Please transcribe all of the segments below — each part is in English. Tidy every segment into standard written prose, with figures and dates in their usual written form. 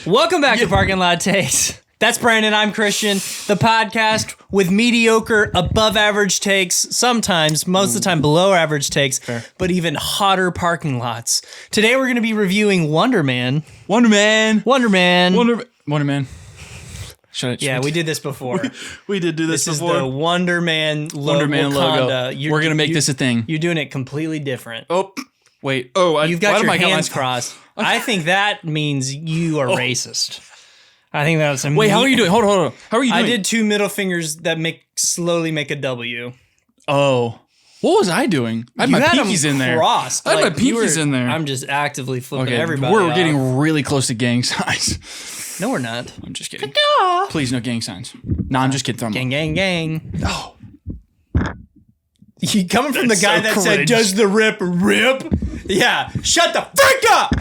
Welcome back to Parking Lot Takes. That's Brandon. I'm Christian. The podcast with mediocre, above average takes, sometimes, most of the time below average takes, but even hotter parking lots. Today we're going to be reviewing Wonderman. Wonderman. Yeah, we did this before. We did do this before. This is the Wonderman logo. We're going to make this a thing. You're doing it completely different. Oh, wait. You've got your hands crossed. I think that means you are racist. I think that's a Wait, how are you doing? Hold on. How are you doing? I did two middle fingers that slowly make a W. Oh. What was I doing? I had my pinkies in there. Crossed. I had my pinkies in there. I'm just actively flipping everybody We're off. getting really close to gang signs. No, we're not. I'm just kidding. Please, no gang signs. No, I'm just kidding. Throw them gang. Oh. You coming from the guy that said, does the rip? Yeah. Shut the freak up!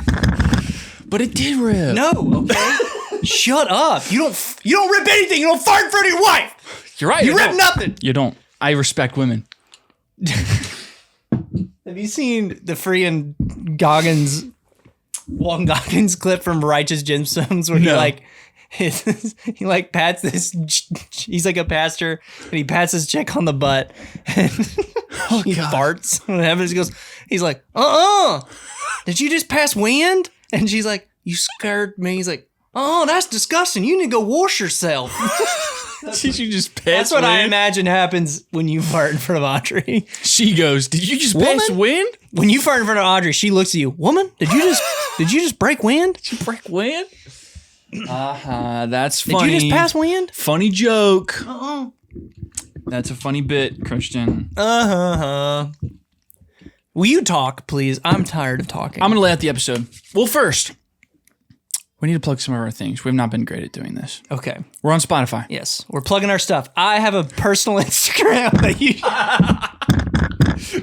But it did rip. No, okay? Shut up. You don't rip anything. You don't fart in front of your wife. You're right. You rip nothing. You don't. I respect women. Have you seen the freaking Walton Goggins clip from Righteous Gemstones where he pats this, he's like a pastor and he pats his chick on the butt and he farts and he's like, did you just pass wind? And she's like, you scared me. He's like, oh, that's disgusting. You need to go wash yourself. Did you just pass That's what wind? I imagine happens when you fart in front of Audrey. She goes, did you just pass wind? When you fart in front of Audrey, she looks at you, woman, did you just break wind? Did you break wind? That's funny. Did you just pass wind? Funny joke. That's a funny bit, Christian. Will you talk, please? I'm tired of talking. I'm going to lay out the episode. Well, first, we need to plug some of our things. We've not been great at doing this. Okay. We're on Spotify. Yes. We're plugging our stuff. I have a personal Instagram that you...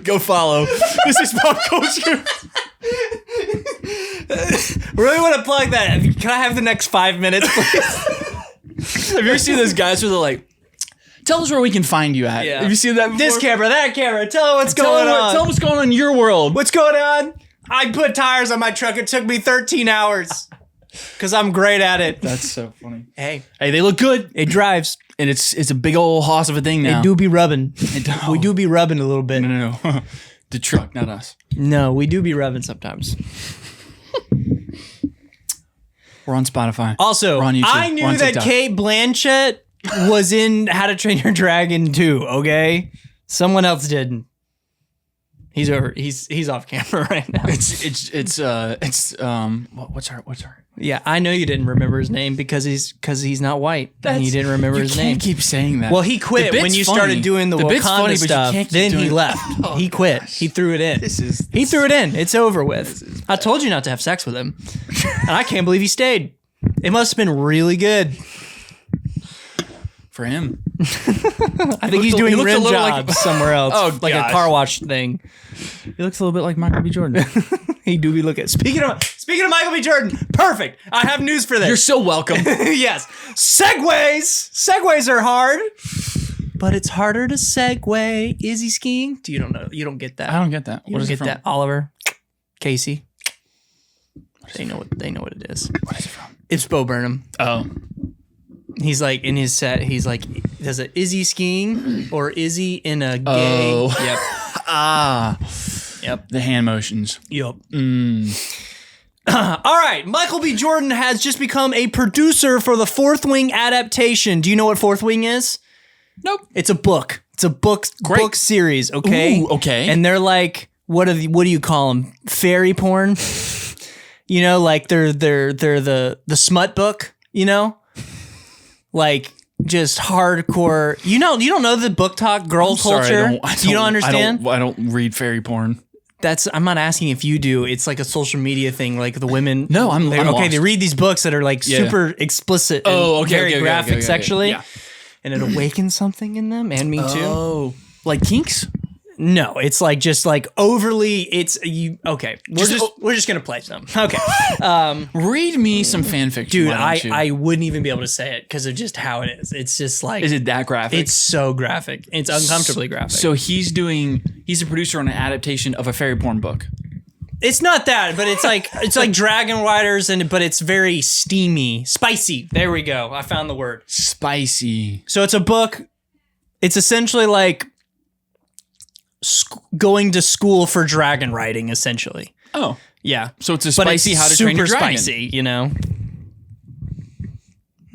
Go follow. This is pop culture. Really want to plug that. Can I have the next 5 minutes, please? Have you ever seen those guys where they're like, tell us where we can find you at? Yeah. Have you seen that before? This camera, that camera. Tell them what's going on. Tell them what's going on in your world. What's going on? I put tires on my truck. It took me 13 hours. Because I'm great at it. That's so funny. Hey, they look good. It drives. And it's a big old hoss of a thing now. It do be rubbing. We do be rubbing a little bit. No. The truck, not us. No, we do be rubbing sometimes. We're on Spotify. Also, we're on YouTube. I knew that Kate Blanchett was in How to Train Your Dragon 2, okay? Someone else didn't. He's over. He's off camera right now. What's her? Yeah, I know you didn't remember his name because he's not white. And you didn't remember his name. You can't keep saying that. Well, he quit when you started doing the Wakanda stuff. Then he left. He quit. Gosh. He threw it in. He threw it in. It's over with. I told you not to have sex with him. And I can't believe he stayed. It must have been really good. For him. I think he's doing rim jobs somewhere else. Like a car wash thing. He looks a little bit like Michael B. Jordan. He do be looking. Speaking of Michael B. Jordan, perfect. I have news for this. You're so welcome. Yes. Segways are hard. But it's harder to segue. Is he skiing? You don't know. You don't get that. I don't get that. What is it from? Oliver, Casey. They know what it is. What is it from? It's Bo Burnham. Oh. He's like in his set. He's like, is he skiing or is he in a gay? Oh. Yep. Yep. The hand motions. Yep. All right. Michael B. Jordan has just become a producer for the Fourth Wing adaptation. Do you know what Fourth Wing is? Nope. It's a book. It's a book series. Okay. Ooh, okay. And they're like, what do you call them? Fairy porn. You know, like they're the smut book. You know. Like just hardcore. You don't know the book talk girl culture. You don't understand. I don't read fairy porn. I'm not asking if you do. It's like a social media thing. Like the women. No, I'm lost. They read these books that are like super explicit. And very graphic sexually. Yeah. And it awakens something in them, and me too. Oh, like kinks? No, it's like just like overly. It's you. Okay, we're just gonna play some. Okay, read me some fan fiction, dude. I wouldn't even be able to say it because of just how it is. It's just like, is it that graphic? It's so graphic. It's uncomfortably graphic. So he's a producer on an adaptation of a fairy porn book. It's not that, but it's like Dragon Riders, but it's very steamy, spicy. There we go. I found the word. Spicy. So it's a book. It's essentially like going to school for dragon riding, essentially. Oh. Yeah. So it's a spicy How to Train Your Dragon. Super spicy, you know?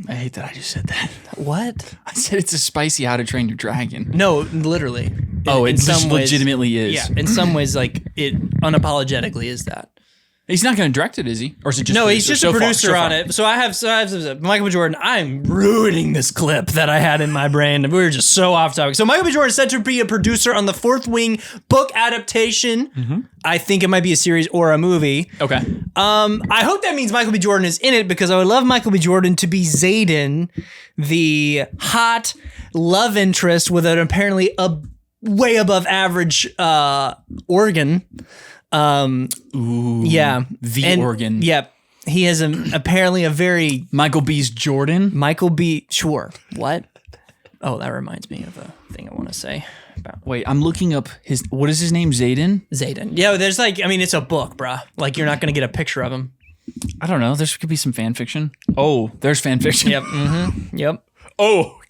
I hate that I just said that. What? I said it's a spicy How to Train Your Dragon. No, literally. It just legitimately is. Yeah, in some ways, like, it unapologetically is that. He's not going to direct it, is he? Or is it just No, he's just a producer on it. So I have Michael B. Jordan. I'm ruining this clip that I had in my brain. We were just so off topic. So Michael B. Jordan is said to be a producer on the Fourth Wing book adaptation. Mm-hmm. I think it might be a series or a movie. Okay. I hope that means Michael B. Jordan is in it because I would love Michael B. Jordan to be Xaden, the hot love interest with an apparently a way above average organ. Ooh, yeah, organ. Yep, he has apparently a very Michael B's Jordan. Michael B. Sure. What? Oh, that reminds me of a thing I want to say about. Wait, I'm looking up what is his name? Xaden. Yeah, there's it's a book, bruh. Like you're not gonna get a picture of him. I don't know. There could be some fan fiction. Oh, there's fan fiction. Yep. Mm-hmm. Yep. Oh.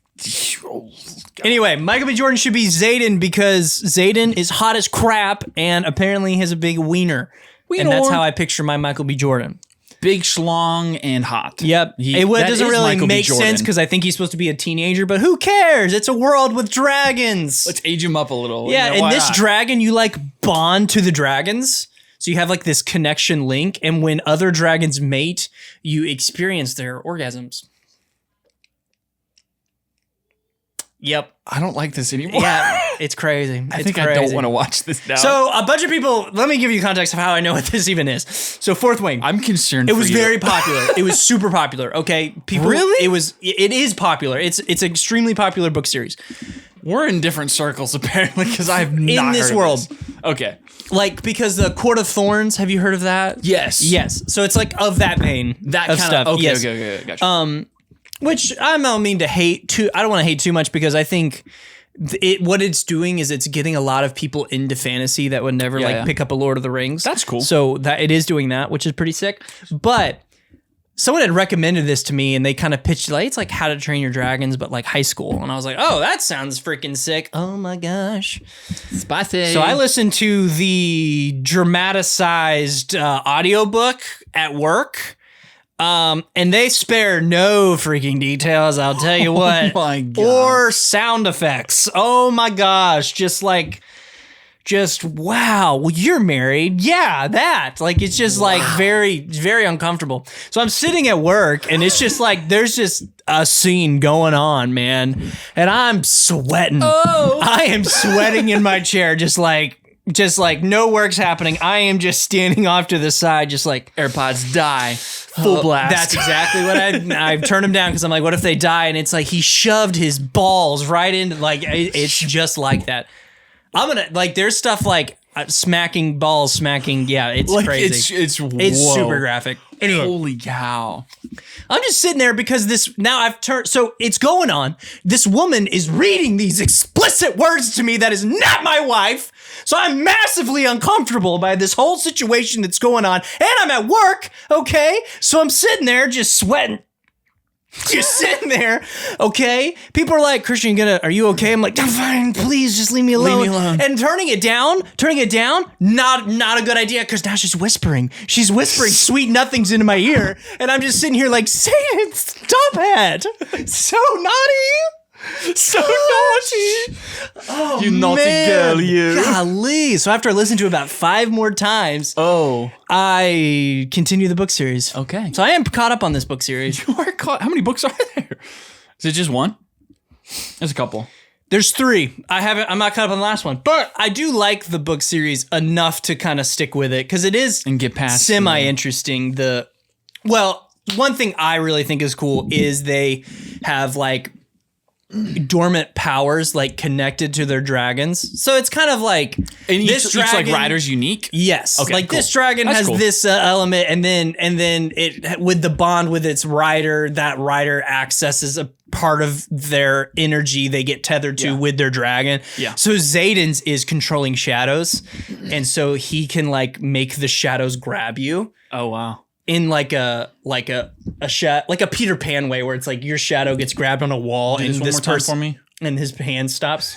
Anyway, Michael B. Jordan should be Xaden because Xaden is hot as crap and apparently has a big wiener. And that's how I picture my Michael B. Jordan. Big schlong and hot. Yep. It doesn't really make sense because I think he's supposed to be a teenager, but who cares? It's a world with dragons. Let's age him up a little. Yeah, and this dragon, you like bond to the dragons. So you have like this connection link, and when other dragons mate, you experience their orgasms. Yep. I don't like this anymore. Yeah, it's crazy. I don't want to watch this now. So a bunch of people, let me give you context of how I know what this even is. So Fourth Wing. I'm concerned It was very popular. It was super popular. Okay. Really? It is popular. It's an extremely popular book series. We're in different circles apparently because I have not in this heard world. Of this. Okay. Like because the Court of Thorns, have you heard of that? Yes. Yes. So it's like of that vein. That of kind stuff. of okay, yes. okay, gotcha. Which I don't mean to hate too. I don't want to hate too much because I think what it's doing is it's getting a lot of people into fantasy that would never pick up a Lord of the Rings. That's cool. So that it is doing that, which is pretty sick. But someone had recommended this to me and they kind of pitched it's like How to Train Your Dragons, but like high school. And I was like, oh, that sounds freaking sick. Oh my gosh. Spicy. So I listened to the dramatized audiobook at work. And they spare no freaking details, I'll tell you what. Oh my God. Or sound effects. Oh my gosh. Just wow. Well, you're married. Yeah, that. Like, it's just like very, very uncomfortable. So I'm sitting at work and it's just like, there's just a scene going on, man. And I'm sweating. Oh. I am sweating in my chair, just like no work's happening. I am just standing off to the side, just like AirPods die. Full blast. That's exactly what I've turned him down because I'm like, what if they die? And it's like he shoved his balls right into it's just like that. I'm gonna there's stuff like smacking balls, smacking. Yeah, it's crazy. It's super graphic. Anyway, holy cow. I'm just sitting there because now I've turned, so it's going on. This woman is reading these explicit words to me that is not my wife. So I'm massively uncomfortable by this whole situation that's going on. And I'm at work, okay? So I'm sitting there just sweating. Just sitting there, okay? People are like, Christian, are you okay? I'm like, I'm fine, please, just leave me alone. Leave me alone. And turning it down, not a good idea, because now she's whispering. She's whispering sweet nothings into my ear, and I'm just sitting here like, say it, stop it. So naughty. So naughty. Oh, you naughty girl, you. Golly. So after I listened to it about 5 more times, I continue the book series. Okay. So I am caught up on this book series. You are caught. How many books are there? Is it just one? There's a couple. There's 3. I'm not caught up on the last one, but I do like the book series enough to kind of stick with it because it is and get past semi-interesting. One thing I really think is cool is they have like dormant powers like connected to their dragons. So it's kind of like each like rider's unique. Yes. Okay, like cool. this dragon That's has cool. this element, and then it with the bond with its rider, that rider accesses a part of their energy they get tethered to with their dragon. Yeah. So Zayden's is controlling shadows, and so he can like make the shadows grab you. Oh wow. In like a Peter Pan way, where it's like your shadow gets grabbed on a wall and this person for me. And his hand stops.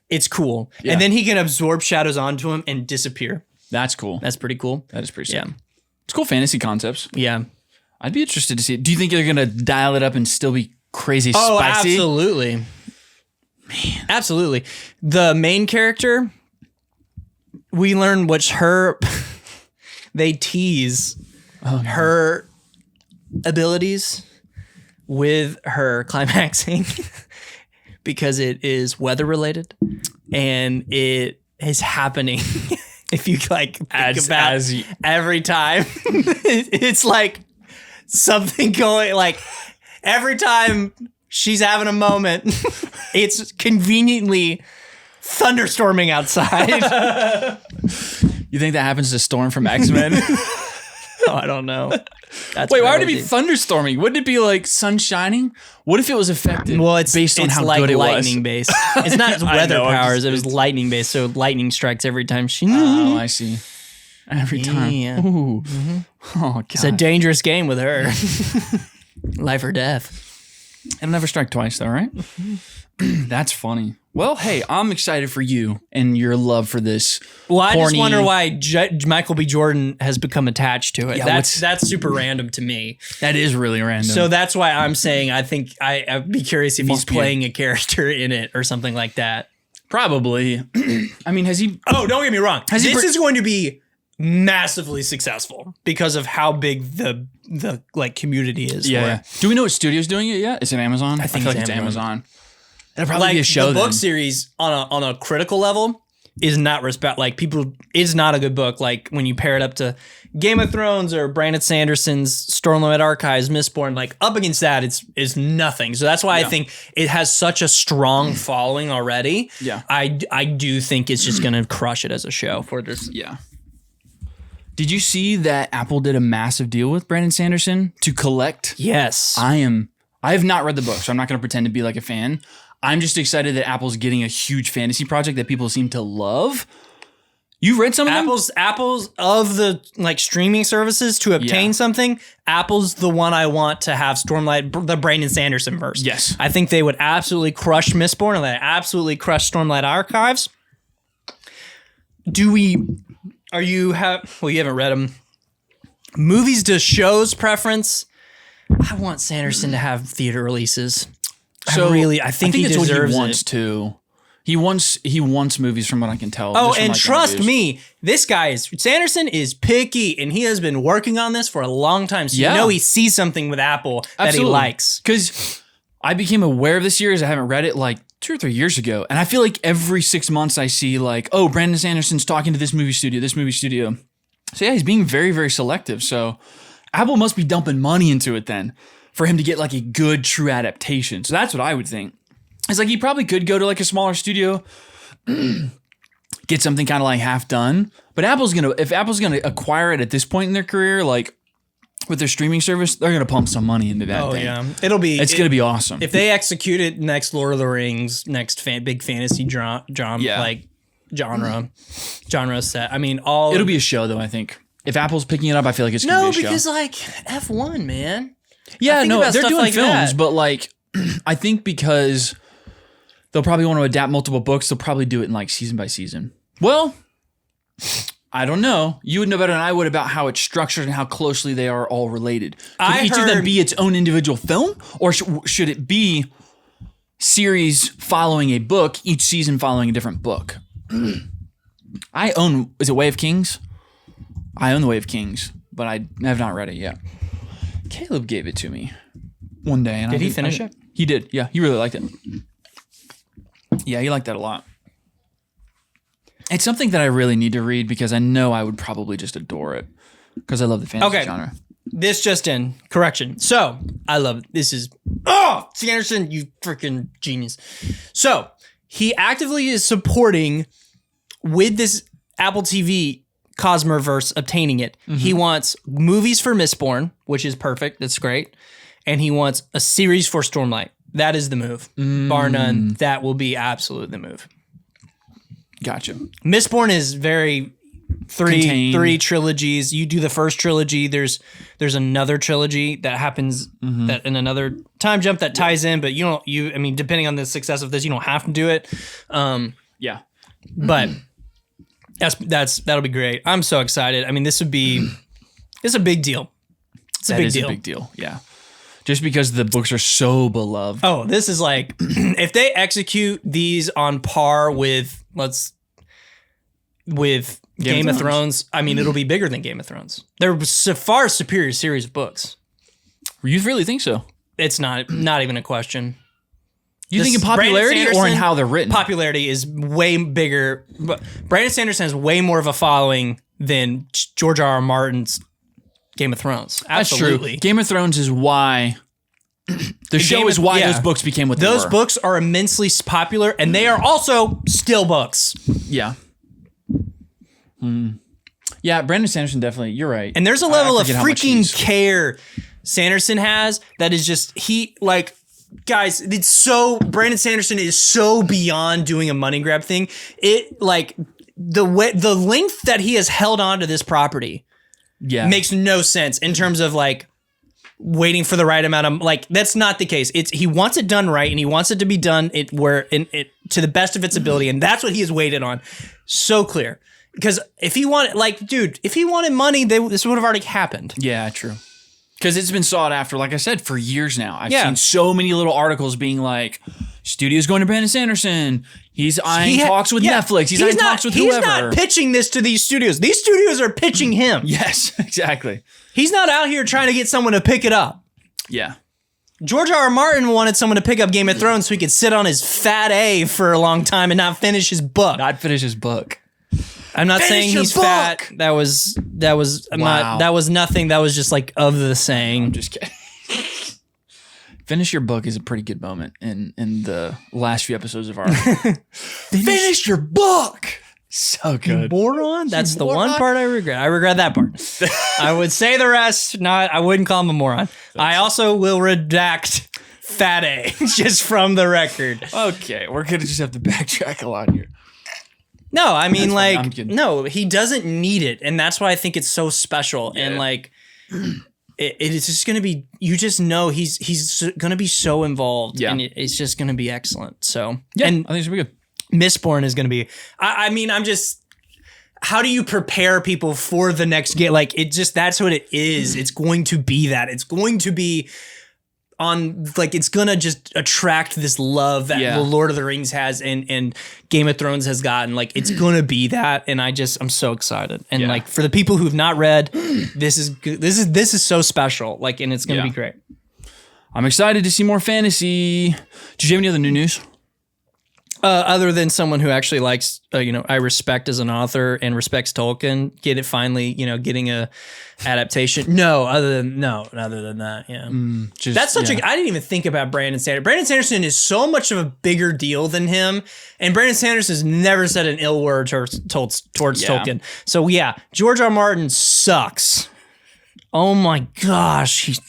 It's cool. Yeah. And then he can absorb shadows onto him and disappear. That's cool. That's pretty cool. That is pretty sick. Yeah. It's cool fantasy concepts. Yeah. I'd be interested to see it. Do you think they're gonna dial it up and still be crazy Oh, spicy? absolutely. Man. Absolutely. The main character, we learn which they tease her abilities with her climaxing because it is weather related and it is happening. If you like think about every time, it's like something going like every time she's having a moment, it's conveniently thunderstorming outside. You think that happens to Storm from X-Men? Oh, I don't know. That's Wait, why would it crazy. be thunderstorming? Wouldn't it be like sun shining? What if it was affected? Well, it's based on it's how like good it lightning was. based. It's not weather know, I'm powers. just- It was lightning based. So lightning strikes every time she. Oh, I see. Every time. Yeah. Ooh. Oh, God. It's a dangerous game with her. Life or death. It'll never strike twice, though, right? That's funny. Well, hey, I'm excited for you and your love for this. Well, I just horny- wonder why Michael B. Jordan has become attached to it. Yeah, that's super random to me. That is really random. So that's why I'm saying I think I'd be curious if he's Must be playing a character in it or something like that. probably. I mean, has he? Oh, don't get me wrong. Has he This is going to be massively successful because of how big the like community is. for Yeah. it. Do we know what studio's doing it yet? Is it Amazon? I think feel it's like it's Amazon. Amazon. It'll probably Like be a show the book then. series on a critical level is not like people. It's not a good book. Like when you pair it up to Game of Thrones or Brandon Sanderson's Stormlight Archives, Mistborn, like up against that, it's nothing. So that's why I think it has such a strong following already. Yeah. I do think it's just gonna crush it as a show for this. Yeah. Did you see that Apple did a massive deal with Brandon Sanderson to collect? Yes. I have not read the book, so I'm not going to pretend to be like a fan. I'm just excited that Apple's getting a huge fantasy project that people seem to love. You read some of them? Apple's of the like streaming services to obtain something. Apple's the one I want to have Stormlight, the Brandon Sanderson verse. Yes. I think they would absolutely crush Mistborn and they absolutely crush Stormlight Archives. You haven't read them. Movies to shows preference. I want Sanderson to have theater releases. I think he that's what deserves he wants it. to. He wants movies from what I can tell. Oh, just from, and like, trust interviews. me, this guy Sanderson is picky, and he has been working on this for a long time. So Yeah. you know he sees something with Apple that he likes. Because I became aware of the series. I haven't read it like 2 or 3 years ago, and I feel like every 6 months I see like, oh, Brandon Sanderson's talking to this movie studio. So yeah, he's being very, very selective. So Apple must be dumping money into it then for him to get like a good, true adaptation. So that's what I would think. It's like he probably could go to like a smaller studio, get something kind of like half done. But if Apple's gonna acquire it at this point in their career, like with their streaming service, they're gonna pump some money into that thing. It's gonna be awesome. If they execute it next Lord of the Rings, next big fantasy genre set. I mean, It'll be a show though. I think if Apple's picking it up, I feel like it's gonna be a show. because like F1, man. Yeah, think no, about they're stuff doing like films, that. but like I think because they'll probably want to adapt multiple books, they'll probably do it in like season by season. Well, I don't know. You would know better than I would about how it's structured and how closely they are all related. Could each of them be its own individual film, or should it be series following a book, each season following a different book? Is it Way of Kings? I own The Way of Kings, but I have not read it yet. Caleb gave it to me one day. And Did he finish it? He did. Yeah, he really liked it. Yeah, he liked that a lot. It's something that I really need to read because I know I would probably just adore it because I love the fantasy genre. This just in. Correction. So, I love it. This is Oh, Sanderson, you freaking genius. So he actively is supporting with this Apple TV Cosmoverse obtaining it. Mm-hmm. He wants movies for Mistborn, which is perfect. That's great. And he wants a series for Stormlight. That is the move. Bar none. That will be absolute the move. Gotcha. Mistborn is very three trilogies. You do the first trilogy. There's another trilogy that happens that in another time jump that ties in, but I mean, depending on the success of this, you don't have to do it. But that'll be great. I'm so excited. I mean, it's a big deal. It's a big deal. Yeah. Just because the books are so beloved. Oh, this is like, if they execute these on par with Game of Thrones, I mean, it'll be bigger than Game of Thrones. They're a far superior series of books. You really think so? It's not even a question. You think in popularity or in how they're written? Popularity is way bigger. But Brandon Sanderson has way more of a following than George R.R. Martin's Game of Thrones. Absolutely. That's true. Game of Thrones is why the show is why those books became what they were. Those books are immensely popular, and they are also still books. Yeah. Yeah, Brandon Sanderson definitely. You're right. And there's a level of freaking care Sanderson has that is just guys. It's so Brandon Sanderson is so beyond doing a money grab thing. It like the length that he has held on to this property. Yeah, makes no sense in terms of like waiting for the right amount of that's not the case. He wants it done right, and he wants it to be done to the best of its ability, and that's what he has waited on. So clear, because if he wanted money, this would have already happened. Yeah, true. Because it's been sought after, like I said, for years now. I've seen so many little articles being like, studio's going to Brandon Sanderson. He's eyeing talks with Netflix. He's eyeing talks with whoever. He's not pitching this to these studios. These studios are pitching him. Yes, exactly. He's not out here trying to get someone to pick it up. Yeah. George R.R. Martin wanted someone to pick up Game of Thrones so he could sit on his fat A for a long time and not finish his book. I'm not saying he's fat. That was nothing. That was just like of the saying. I'm just kidding. Finish your book is a pretty good moment in the last few episodes of our Finish your book. So good. Moron. That's the one part I regret. I regret that part. I would say the rest. I wouldn't call him a moron. I also will redact fat A just from the record. Okay, we're gonna just have to backtrack a lot here. No, I mean, no, he doesn't need it. And that's why I think it's so special. Yeah. And it's just going to be, you just know he's going to be so involved. Yeah. And it's just going to be excellent. So, yeah, and I think it's going to be good. Mistborn is going to be, I mean, how do you prepare people for the next game? That's what it is. It's going to be that. It's going to be it's gonna just attract this love that the Lord of the Rings has and Game of Thrones has gotten. It's gonna be that, and I'm so excited. And for the people who've not read, this is good. This is so special. And it's gonna be great. I'm excited to see more fantasy. Did you have any other new news? Other than someone who actually likes, I respect as an author and respects Tolkien, getting a adaptation. No, other than that, yeah. That's I didn't even think about Brandon Sanderson. Brandon Sanderson is so much of a bigger deal than him, and Brandon Sanderson has never said an ill word towards Tolkien. So yeah, George R. R. Martin sucks. Oh my gosh,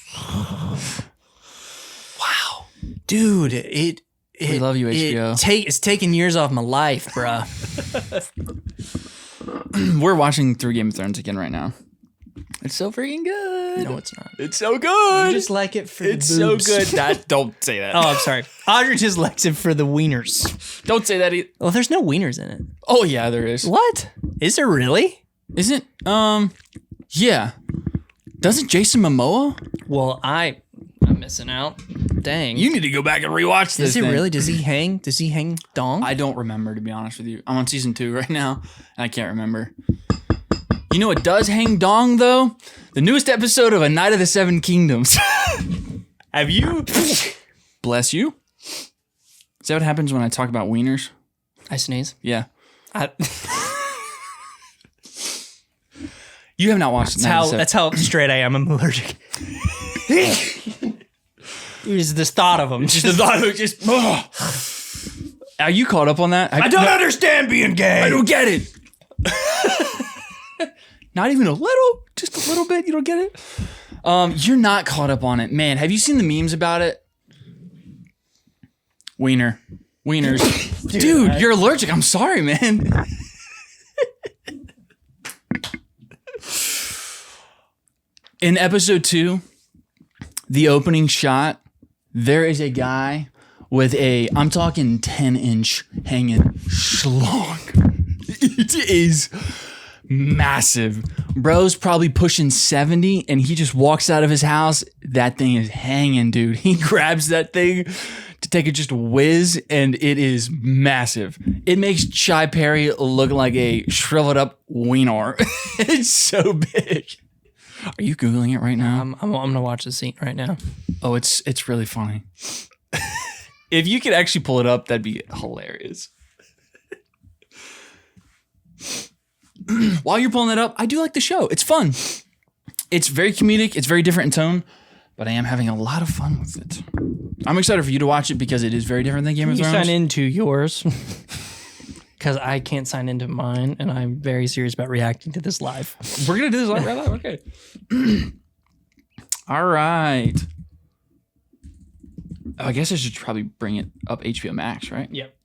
wow, dude, we love you, HBO. It's taking years off my life, bruh. We're watching through Game of Thrones again right now. It's so freaking good. No, it's not. It's so good. You just like it for the boobs. So good. Don't say that. Oh, I'm sorry. Audrey just likes it for the wieners. Don't say that either. Well, there's no wieners in it. Oh, yeah, there is. What? Is there really? Isn't, yeah. Doesn't Jason Momoa? Well, I'm missing out. Dang. You need to go back and rewatch this. Is it really? Does he hang dong? I don't remember, to be honest with you. I'm on season 2 right now, and I can't remember. You know what does hang dong, though? The newest episode of A Night of the Seven Kingdoms. Have you? Bless you. Is that what happens when I talk about wieners? I sneeze? Yeah. You have not watched That's how straight I am. I'm allergic. It was this thought of him. Just the thought of it. Just. Are you caught up on that? I don't understand being gay. I don't get it. Not even a little. Just a little bit. You don't get it. You're not caught up on it, man. Have you seen the memes about it? Wieners. Dude, you're allergic. I'm sorry, man. In episode 2, the opening shot, there is a guy with I'm talking 10-inch hanging schlong. It is massive. Bro's probably pushing 70 and he just walks out of his house. That thing is hanging, dude. He grabs that thing to take it just whiz and it is massive. It makes Chai Perry look like a shriveled up wiener. It's so big. Are you Googling it right now? I'm going to watch the scene right now. Oh, it's really funny. If you could actually pull it up, that'd be hilarious. While you're pulling that up, I do like the show. It's fun. It's very comedic. It's very different in tone, but I am having a lot of fun with it. I'm excited for you to watch it because it is very different than Game of Thrones. You sign into yours because I can't sign into mine, and I'm very serious about reacting to this live. We're going to do this live right now? Okay. All right. Oh, I guess I should probably bring it up HBO Max, right? Yep.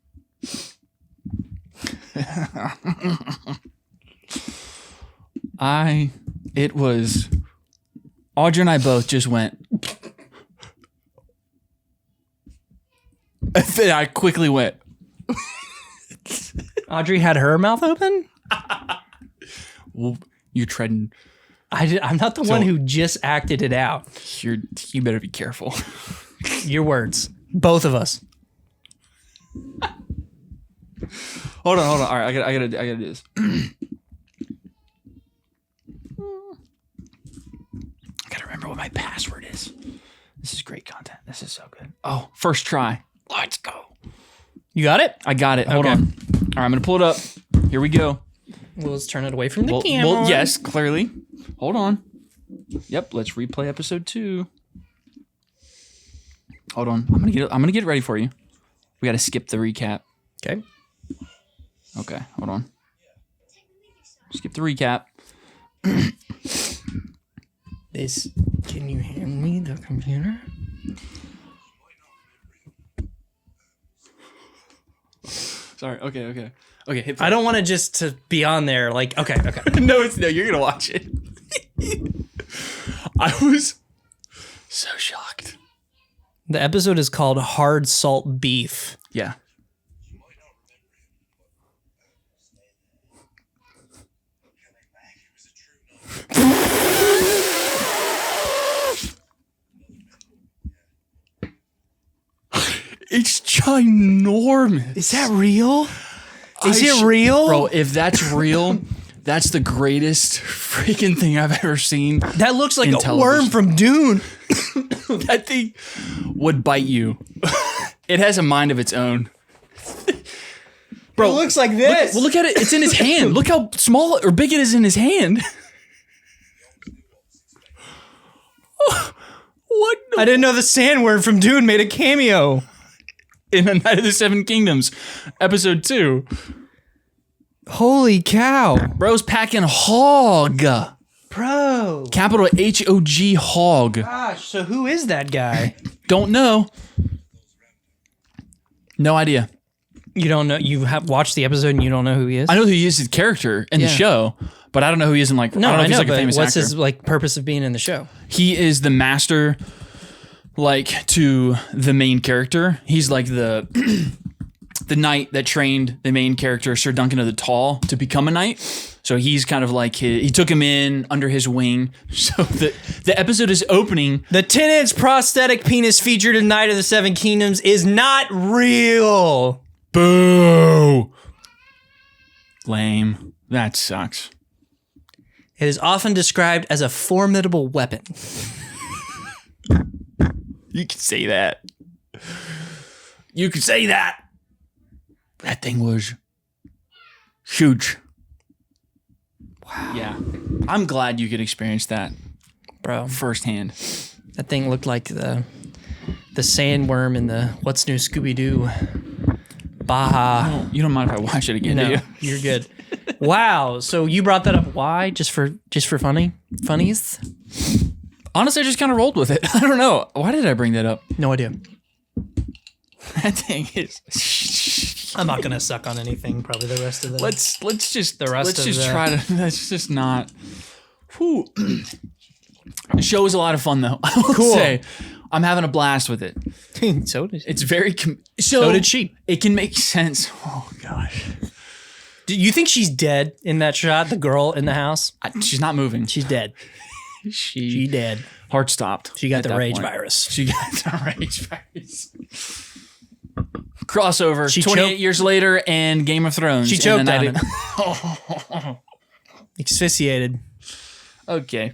Audrey and I both just went. And then I quickly went. Audrey had her mouth open? Well, you're treading. I'm not the one who just acted it out. You better be careful. Your words. Both of us. Hold on. All right, I gotta do this. I gotta remember what my password is. This is great content. This is so good. Oh, first try. Let's go. You got it? I got it. Hold on. All right, I'm gonna pull it up. Here we go. Well, let's turn it away from the camera. Well, yes, clearly. Hold on. Yep, let's replay episode 2. Hold on. I'm gonna get it ready for you. We gotta skip the recap. Okay. Okay, hold on. Skip the recap. Can you hand me the computer? Sorry. Okay. Hit I don't want to just to be on there. Like, okay. No, you're gonna watch it. I was so shocked. The episode is called Hard Salt Beef. Yeah. It's ginormous. Is that real? Is it real? Bro, if that's real, that's the greatest freaking thing I've ever seen. That looks like a worm from Dune. That thing would bite you. It has a mind of its own. Bro, it looks like this. Look at it. It's in his hand. Look how small or big it is in his hand. What? I didn't know the sandworm from Dune made a cameo in A Night of the Seven Kingdoms, episode 2. Holy cow. Bro's packing hog. Bro. Capital H-O-G, hog. Gosh, so who is that guy? Don't know. No idea. You don't know? You have watched the episode and you don't know who he is? I know who he is, his character in the show, but I don't know who he is in like. No, I don't know if I know, he's like a but famous what's actor. his like purpose of being in the show? He is the master, like, to the main character. He's like the knight that trained the main character, Sir Duncan of the Tall, to become a knight. So he's kind of like he took him in under his wing. So the episode is opening. The 10-inch prosthetic penis featured in Night of the Seven Kingdoms is not real. Boo. Lame. That sucks. It is often described as a formidable weapon. You could say that. You could say that. That thing was huge. Wow. Yeah. I'm glad you could experience that, bro, firsthand. That thing looked like the the sandworm and the What's New Scooby-Doo. Baja. You don't mind if I watch it again, do No, you? you're good. Wow. So you brought that up. Why? Just for funnies? Honestly, I just kind of rolled with it. I don't know. Why did I bring that up? No idea. That thing is. I'm not gonna suck on anything. Probably the rest of the. Let's just the- try to. Let's just not. Whew. The show was a lot of fun, though. I will say, I'm having a blast with it. So did It's very. So did she. It can make sense. Oh gosh. Do you think she's dead in that shot? The girl in the house. She's not moving. She's dead. She dead. Heart stopped. She got at the that rage point. virus. She got the rage virus. Crossover. She 28 choked- years later, and Game of Thrones. She in choked the on night it. of- Asphyxiated. Okay.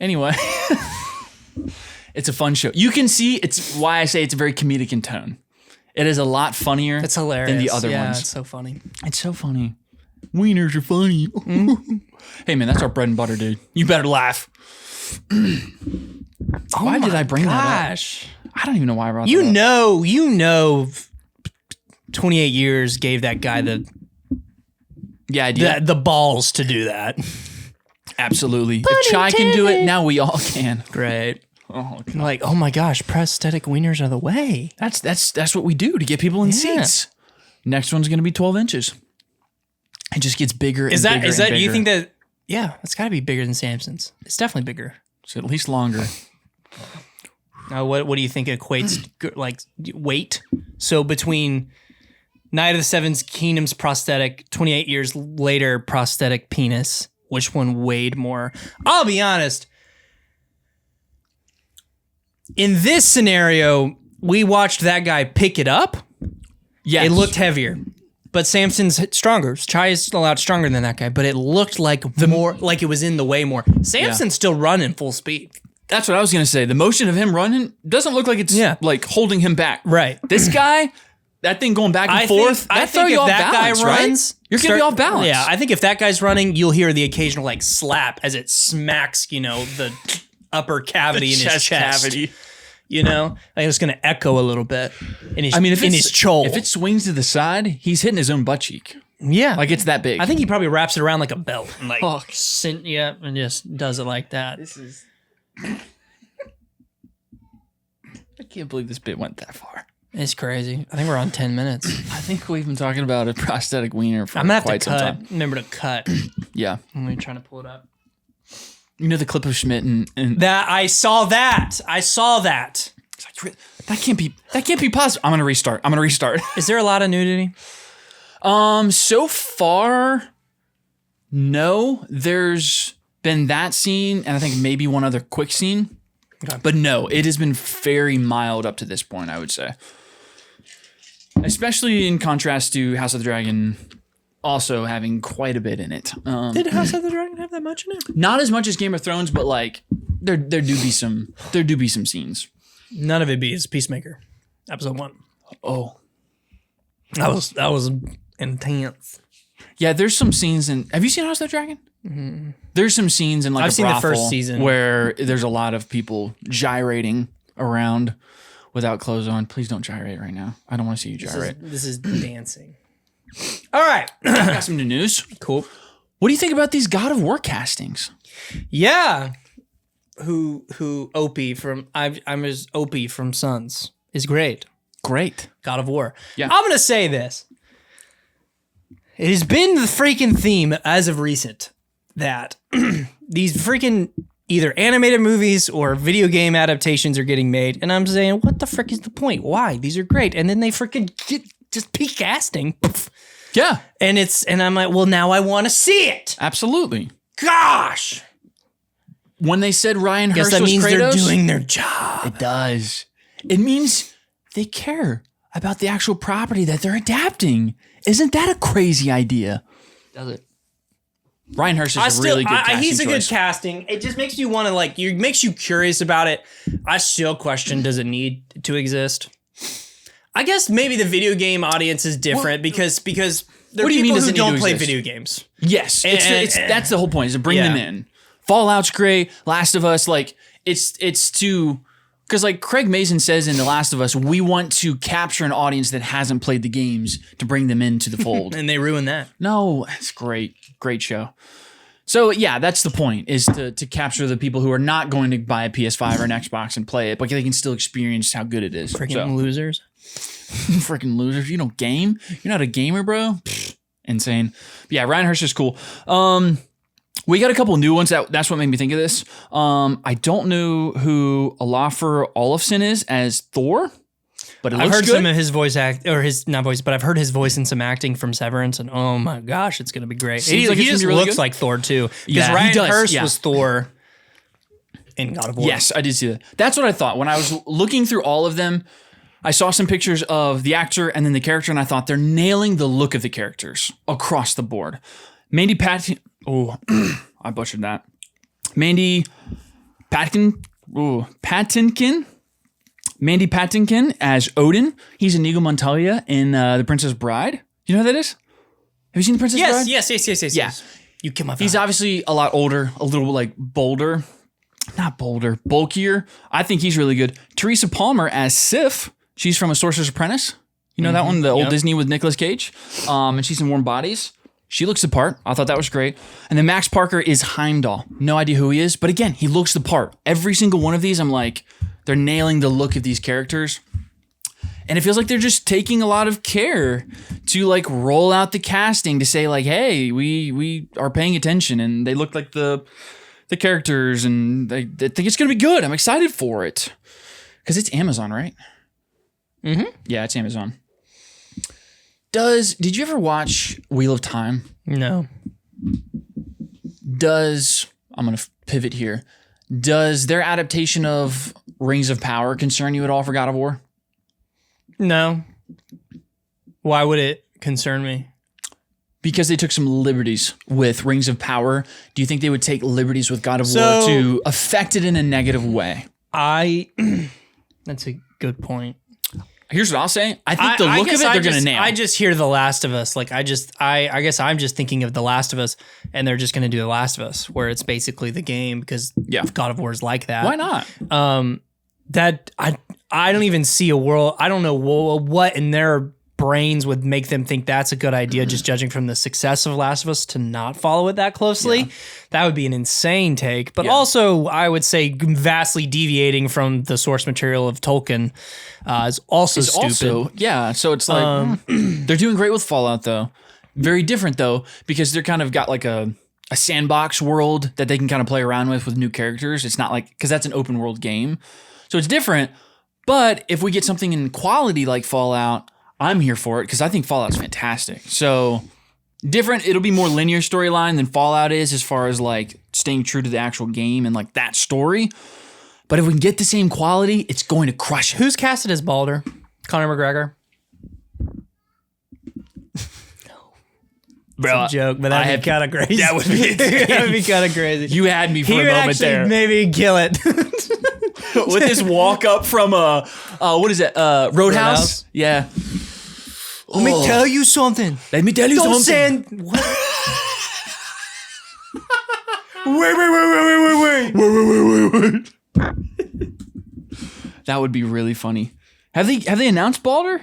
Anyway, it's a fun show. You can see it's why I say it's very comedic in tone. It is a lot funnier. It's hilarious. than the other yeah, ones. It's so funny. It's so funny. Wieners are funny. Hey man, that's our bread and butter, dude. You better laugh. Why did I bring that up? I don't even know why I brought that up. You know, 28 years gave that guy the balls to do that. Absolutely. If Chai can do it, now we all can. Great. Oh, Like, oh my gosh, prosthetic wieners are the way. that's what we do to get people in seats. Next one's gonna be 12 inches. It just gets bigger. Is and that bigger. you think that? Yeah, it's got to be bigger than Samson's. It's definitely bigger. It's at least longer. Now, what do you think equates like weight? So between Night of the Seven Kingdoms prosthetic, 28 years later prosthetic penis, which one weighed more? I'll be honest. In this scenario, we watched that guy pick it up. Yeah, It looked heavier. But Samson's stronger. Chai is a lot stronger than that guy, but it looked like like it was in the way more. Samson's still running full speed. That's what I was gonna say. The motion of him running doesn't look like it's like holding him back. Right. This guy, that thing going back and forth. I think if that guy runs, you're gonna be off balance. Yeah, I think if that guy's running, you'll hear the occasional like slap as it smacks, the upper cavity in his chest. Cavity. Like it's going to echo a little bit in his, in his chole. If it swings to the side, he's hitting his own butt cheek. Yeah. Like it's that big. I think he probably wraps it around like a belt and and just does it like that. I can't believe this bit went that far. It's crazy. I think we're on 10 minutes. I think we've been talking about a prosthetic wiener for I'm going to quite have to some cut. time. Remember to cut. Yeah. I'm trying to pull it up. You know the clip of Schmidt and that I saw that. It's like, that can't be possible. I'm gonna restart. Is there a lot of nudity? So far, no. There's been that scene, and I think maybe one other quick scene. Okay. But no, it has been very mild up to this point, I would say. Especially in contrast to House of the Dragon also having quite a bit in it. Did House of the Dragon have that much in it? Not as much as Game of Thrones, but like there do be some scenes. None of it beats Peacemaker, episode 1. Oh, that was intense. Yeah, there's some scenes in. Have you seen House of the Dragon? Mm-hmm. There's some scenes in I've seen the first season where there's a lot of people gyrating around without clothes on. Please don't gyrate right now. I don't want to see you gyrate. This is dancing. All right. I got some new news. Cool. What do you think about these God of War castings? Yeah. Who Opie from I'm as Opie from Sons is great. Great. God of War. Yeah. I'm gonna say this. It has been the freaking theme as of recent that these freaking either animated movies or video game adaptations are getting made, and I'm saying, what the frick is the point? Why? These are great, and then they freaking just peak casting. Yeah. And I'm like, well, now I want to see it. Absolutely. Gosh. When they said Ryan Hurst that was means Kratos, they're doing their job. It does. It means they care about the actual property that they're adapting. Isn't that a crazy idea? Does it? Ryan Hurst is a really good casting he's a choice. good casting. It just makes you want to makes you curious about it. I still question, does it need to exist? I guess maybe the video game audience is different because there are people who don't play video games. Yes, that's the whole point. Is to bring them in. Fallout's great. Last of Us, like it's to Because like Craig Mazin says in The Last of Us, we want to capture an audience that hasn't played the games to bring them into the fold. And they ruined that. No, it's great. Great show. So yeah, that's the point, is to capture the people who are not going to buy a PS5 or an Xbox and play it, but they can still experience how good it is. Freaking losers. Freaking losers. You don't game? You're not a gamer, bro? Pfft, insane. But yeah, Ryan Hirsch is cool. We got a couple new ones. That's what made me think of this. I don't know who Olafur Olafsson is as Thor, but I've heard some of his voice but I've heard his voice in some acting from Severance, and oh my gosh, it's gonna be great. He just really looks like Thor too, because Ryan Hirsch was Thor in God of War. Yes, I did see that. That's what I thought when I was looking through all of them. I saw some pictures of the actor and then the character, and I thought they're nailing the look of the characters across the board. Mandy Patinkin. Oh, I butchered that. Mandy Patinkin. Mandy Patinkin as Odin. He's Inigo Montoya in The Princess Bride. You know who that is? Have you seen The Princess Bride? Yes. Yeah. You kill my vibe. He's obviously a lot older, a little like bolder. Not bolder, bulkier. I think he's really good. Teresa Palmer as Sif. She's from A Sorcerer's Apprentice. You know that one? The old Disney with Nicolas Cage. And she's in Warm Bodies. She looks the part. I thought that was great. And then Max Parker is Heimdall. No idea who he is, but again, he looks the part. Every single one of these, I'm like, they're nailing the look of these characters. And it feels like they're just taking a lot of care to like roll out the casting to say like, hey, we are paying attention, and they look like the characters, and they think it's going to be good. I'm excited for it. Because it's Amazon, right? Mm-hmm. Yeah, it's Amazon. Did you ever watch Wheel of Time? No. I'm going to pivot here. Does their adaptation of Rings of Power concern you at all for God of War? No. Why would it concern me? Because they took some liberties with Rings of Power. Do you think they would take liberties with God of War to affect it in a negative way? That's a good point. Here's what I'll say. I think the look of it, they're going to nail. I just hear The Last of Us. Like, I guess I'm just thinking of The Last of Us, and they're just going to do The Last of Us, where it's basically the game, because God of War is like that. Why not? I don't even see a world. I don't know what in their brains would make them think that's a good idea, just judging from the success of Last of Us, to not follow it that closely. Yeah. That would be an insane take. But also, I would say vastly deviating from the source material of Tolkien is also stupid. So it's like, they're doing great with Fallout, though. Very different, though, because they're kind of got like a sandbox world that they can kind of play around with new characters. It's not like, because that's an open world game. So it's different. But if we get something in quality like Fallout, I'm here for it, because I think Fallout's fantastic. So different. It'll be more linear storyline than Fallout is, as far as like staying true to the actual game and like that story. But if we can get the same quality, it's going to crush it. Who's casted as Baldur? Conor McGregor? Bro, it's a joke, but that'd be kind of crazy. That would be that'd be kind of crazy. You had me for a moment there. Maybe kill it. With this walk up from what is it? Roadhouse? Yeah. Let me tell you something. Don't send. What? Wait. That would be really funny. Have they announced Baldur?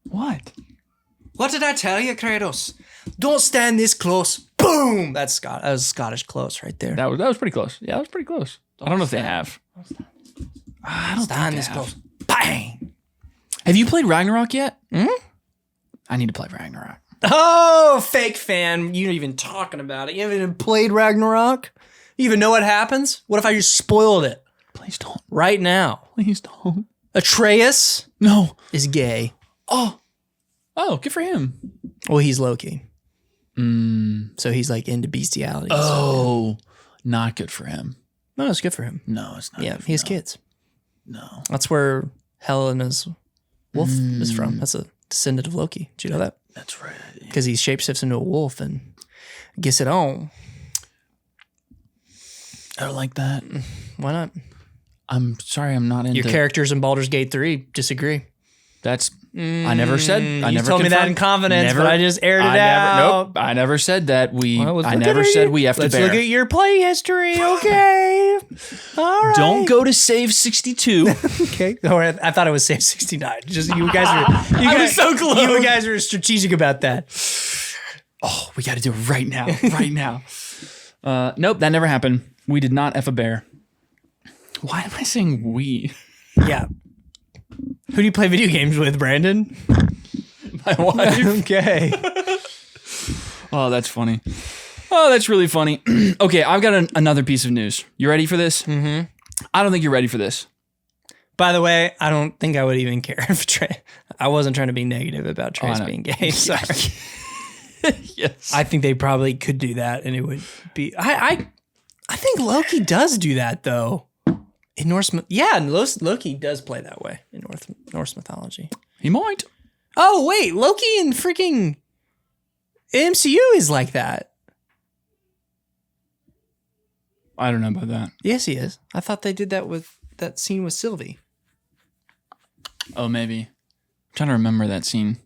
What? What did I tell you, Kratos? Don't stand this close. Boom! That was Scottish close right there. That was pretty close. Yeah, that was pretty close. I don't know if they have. I don't stand this close. Bang! Have you played Ragnarok yet? Hmm? I need to play Ragnarok. Oh, fake fan. You're even talking about it. You haven't even played Ragnarok? You even know what happens? What if I just spoiled it? Please don't. Right now. Please don't. Atreus is gay. Oh, good for him. Well, he's Loki. So he's like into bestiality. Oh, not good for him. No, it's good for him. No, it's not. Yeah, he has kids. No. That's where Helena's wolf is from. That's a descendant of Loki. Did you know that? That's right. Because he shapeshifts into a wolf and gets it on. I don't like that. Why not? I'm sorry, I'm not into... Your characters in Baldur's Gate 3 disagree. That's I never said. I you never told me that confirmed. in confidence, Never- but I just aired it I out. Never, nope. I never said that. Let's I look never at said it. we have to Let's bear. look at your play history. Okay. All right. Don't go to save 62. Okay. All right. I thought it was save 69. Just you guys were. You I guys, was so close. You guys were strategic about that. Oh, we got to do it right now. Right now. Nope, that never happened. We did not F a bear. Why am I saying we? Yeah. Who do you play video games with, Brandon? My wife. Okay. Oh, that's funny. Oh, that's really funny. Okay, I've got another piece of news. You ready for this? Mm-hmm. I don't think you're ready for this. By the way, I don't think I would even care if I wasn't trying to be negative about Trace being gay. Sorry. Yes. I think they probably could do that, and it would be. I think Loki does do that though. In Norse, Loki does play that way in Norse mythology. He might. Oh wait, Loki in freaking MCU is like that. I don't know about that. Yes, he is. I thought they did that with that scene with Sylvie. Oh, maybe. I'm trying to remember that scene.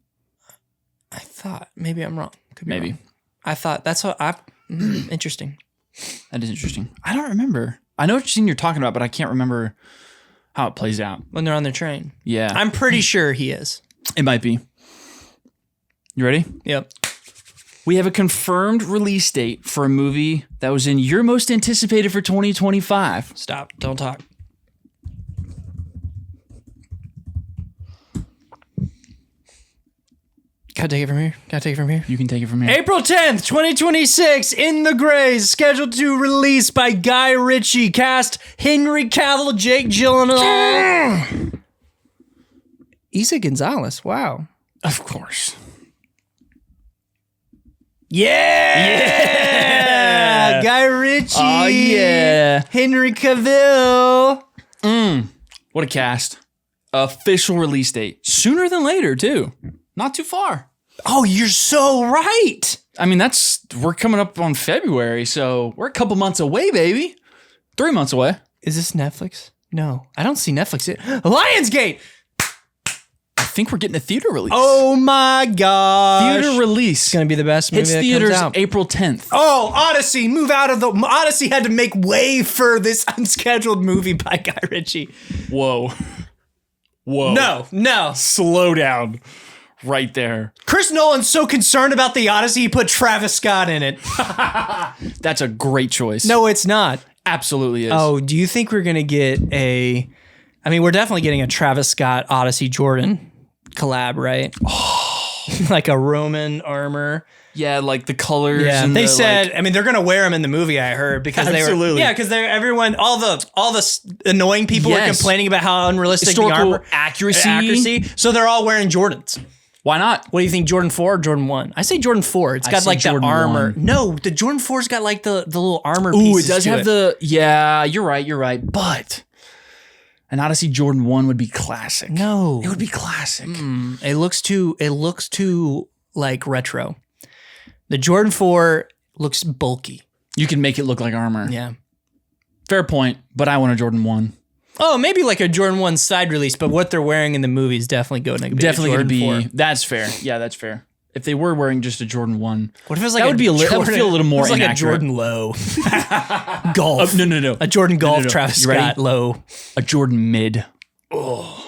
I thought maybe I'm wrong. Could be Maybe. wrong. I thought that's what I. Interesting. That is interesting. I don't remember. I know what scene you're talking about, but I can't remember how it plays out. When they're on their train. Yeah. I'm pretty sure he is. It might be. You ready? Yep. We have a confirmed release date for a movie that was in your most anticipated for 2025. Stop. Don't talk. Can I take it from here? You can take it from here. April 10th, 2026, In the Greys, scheduled to release by Guy Ritchie. Cast Henry Cavill, Jake Gyllenhaal. Isa Gonzalez. Wow. Of course. Yeah! Guy Ritchie. Oh, yeah. Henry Cavill. What a cast. Official release date. Sooner than later, too. Not too far. Oh, you're so right. I mean, we're coming up on February, so we're a couple months away, baby. 3 months away. Is this Netflix? No, I don't see Netflix. Lionsgate. I think we're getting a theater release. Oh my gosh. Theater release. It's going to be the best movie Hits that theaters comes out. April 10th. Oh, Odyssey. Move out of the... Odyssey had to make way for this unscheduled movie by Guy Ritchie. Whoa. No. Slow down. Right there. Chris Nolan's so concerned about the Odyssey, he put Travis Scott in it. That's a great choice. No, it's not. Absolutely is. Oh, do you think we're going to get a... I mean, we're definitely getting a Travis Scott, Odyssey, Jordan collab, right? Oh. Like a Roman armor. Yeah, like the colors. Yeah, and they the, said. like, I mean, they're gonna wear them in the movie. I heard because Absolutely. they were. Yeah, because they're everyone. All the annoying people Yes. are complaining about how unrealistic historical the armor accuracy. So they're all wearing Jordans. Why not? What do you think, Jordan 4 or Jordan 1? I say Jordan 4. It's got say like the Jordan armor. 1. No, the Jordan 4's got like the little armor Ooh, pieces it does to have the. Yeah, you're right. But an Odyssey Jordan 1 would be classic. No. It would be classic. It looks too like retro. The Jordan 4 looks bulky. You can make it look like armor. Yeah. Fair point, but I want a Jordan 1. Oh, maybe like a Jordan 1 side release, but what they're wearing in the movie is definitely going to be Definitely going to Jordan be. 4. That's fair. Yeah, that's fair. If they were wearing just a Jordan 1. What if it was like that would feel a little more like inaccurate. a Jordan Low. Golf. No. A Jordan Golf No. Travis You ready? Scott Low. A Jordan mid. Oh.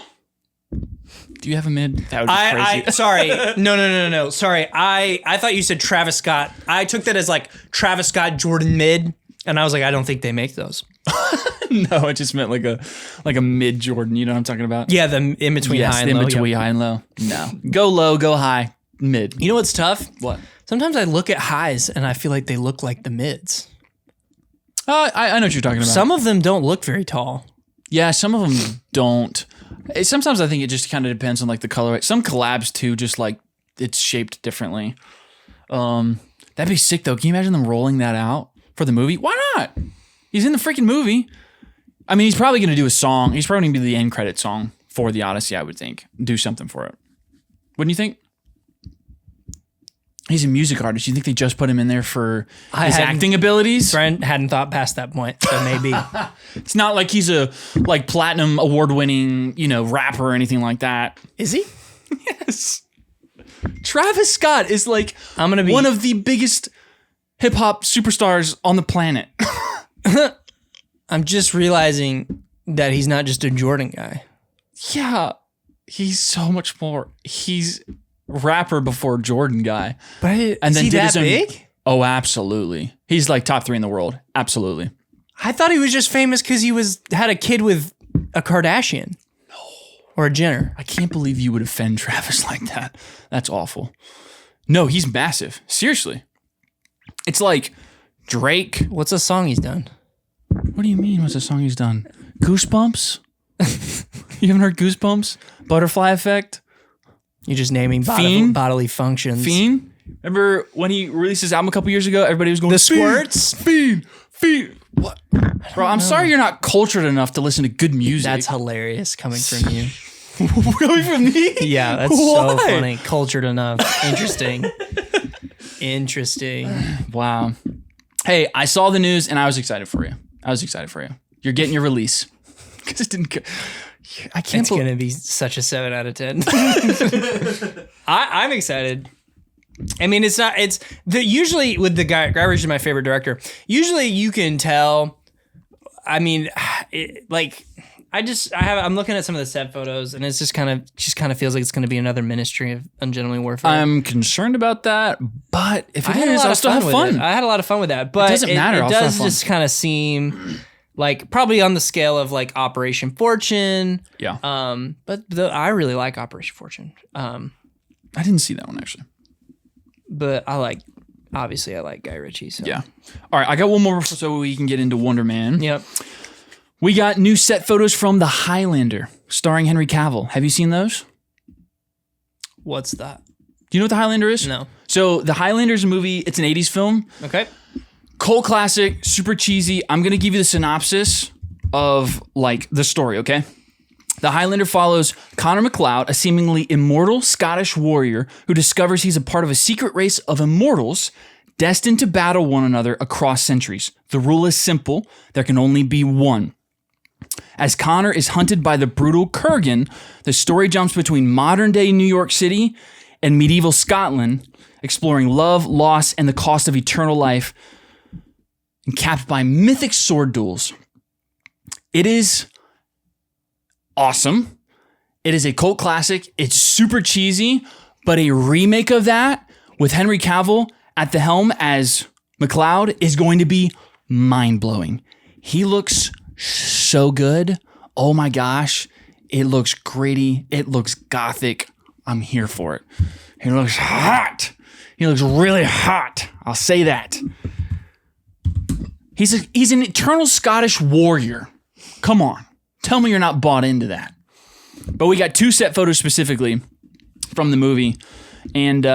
Do you have a mid? That would be crazy. Sorry. No. Sorry. I thought you said Travis Scott. I took that as like Travis Scott Jordan mid, and I was like, I don't think they make those. No, it just meant like a mid Jordan. You know what I'm talking about? Yeah, the in between high and in low. between Yep. high and low. No. Go low, go high, mid. You know what's tough? What? Sometimes I look at highs and I feel like they look like the mids. I know what you're talking about. Some of them don't look very tall. Yeah, some of them don't. Sometimes I think it just kind of depends on like the color. Some collabs too, just like it's shaped differently. That'd be sick though. Can you imagine them rolling that out for the movie? Why not? He's in the freaking movie. I mean, he's probably going to do a song. He's probably going to be the end credit song for the Odyssey, I would think. Do something for it. Wouldn't you think? He's a music artist. You think they just put him in there for his acting abilities? Brent hadn't thought past that point, so maybe. It's not like he's a like platinum award-winning, rapper or anything like that. Is he? Yes. Travis Scott is like one of the biggest hip hop superstars on the planet. I'm just realizing that he's not just a Jordan guy. Yeah, he's so much more. He's rapper before Jordan guy. But is he that big? Oh, absolutely. He's like top 3 in the world. Absolutely. I thought he was just famous because he had a kid with a Kardashian. No. Or a Jenner. I can't believe you would offend Travis like that. That's awful. No, he's massive. Seriously. It's like Drake. What's a song he's done? What do you mean? What's a song he's done? Goosebumps? You haven't heard Goosebumps? Butterfly Effect? You're just naming bodily functions. Fiend? Remember when he released his album a couple years ago? Everybody was going, The Squirts? Fiend! What? Bro, I'm sorry you're not cultured enough to listen to good music. That's hilarious coming from you. Coming from me? Yeah, that's so funny. Cultured enough. Interesting. Wow. Hey, I saw the news and I was excited for you. You're getting your release. Because it didn't go. I can't. It's going to be such a 7 out of 10. I'm excited. I mean, usually with the Guy Ritchie is my favorite director. Usually you can tell. I mean, I'm looking at some of the set photos and it's just kind of feels like it's going to be another Ministry of Ungentlemanly Warfare. I'm concerned about that, but if it is, I'll still have fun. I had a lot of fun with that, but it doesn't matter. It does just kind of seem like probably on the scale of like Operation Fortune. Yeah. But I really like Operation Fortune. I didn't see that one actually. But obviously I like Guy Ritchie. So. Yeah. All right, I got one more so we can get into Wonderman. Yep. We got new set photos from The Highlander, starring Henry Cavill. Have you seen those? What's that? Do you know what The Highlander is? No. So The Highlander is a movie. It's an 80s film. Okay. Cult classic, super cheesy. I'm going to give you the synopsis of like the story, okay? The Highlander follows Connor MacLeod, a seemingly immortal Scottish warrior who discovers he's a part of a secret race of immortals destined to battle one another across centuries. The rule is simple. There can only be one. As Connor is hunted by the brutal Kurgan, the story jumps between modern-day New York City and medieval Scotland, exploring love, loss, and the cost of eternal life, and capped by mythic sword duels. It is awesome. It is a cult classic. It's super cheesy, but a remake of that with Henry Cavill at the helm as MacLeod is going to be mind-blowing. He looks so good. Oh my gosh. It looks gritty. It looks gothic. I'm here for it. He looks hot. He looks really hot. I'll say that. He's an eternal Scottish warrior. Come on. Tell me you're not bought into that. But we got 2 set photos specifically from the movie. And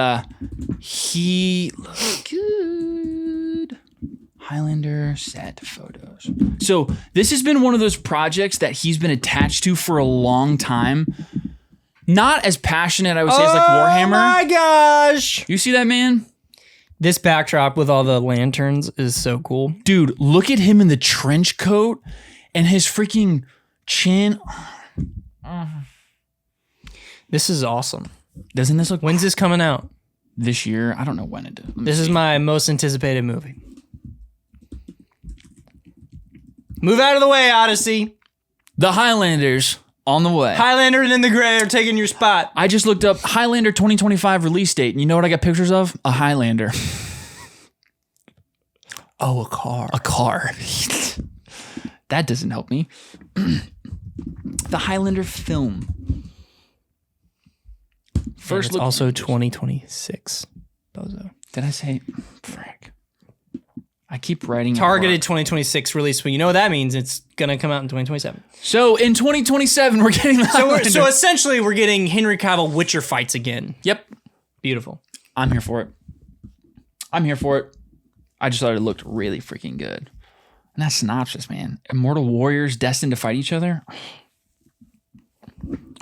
he looks good. Highlander set photos. So this has been one of those projects that he's been attached to for a long time. Not as passionate, I would say, as like Warhammer. Oh my gosh. You see that, man? This backdrop with all the lanterns is so cool. Dude, look at him in the trench coat and his freaking chin. This is awesome. Doesn't this look... When's this coming out? This year. I don't know when it is. This is my most anticipated movie. Move out of the way, Odyssey. The Highlanders on the way. Highlander and in the Gray are taking your spot. I just looked up Highlander 2025 release date, and you know what I got pictures of? A Highlander. Oh, a car. A car. That doesn't help me. The Highlander film. First look. Also 2026. Bozo. Did I say? Frick. I keep writing. Targeted 2026 release. Well, you know what that means. It's going to come out in 2027. So in 2027, we're getting the Highlander. So essentially, we're getting Henry Cavill Witcher fights again. Yep. Beautiful. I'm here for it. I just thought it looked really freaking good. And that synopsis, man. Immortal warriors destined to fight each other.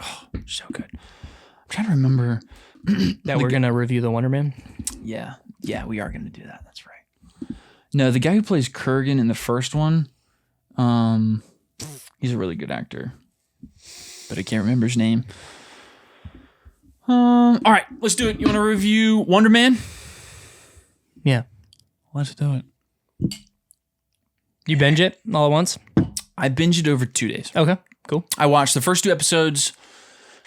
Oh, so good. I'm trying to remember. That we're going to review the Wonderman? Yeah. Yeah, we are going to do that. That's right. No, the guy who plays Kurgan in the first one, he's a really good actor. But I can't remember his name. All right, let's do it. You want to review Wonderman? Yeah. Let's do it. You binge it all at once? I binged it over 2 days. Okay, cool. I watched the first 2 episodes,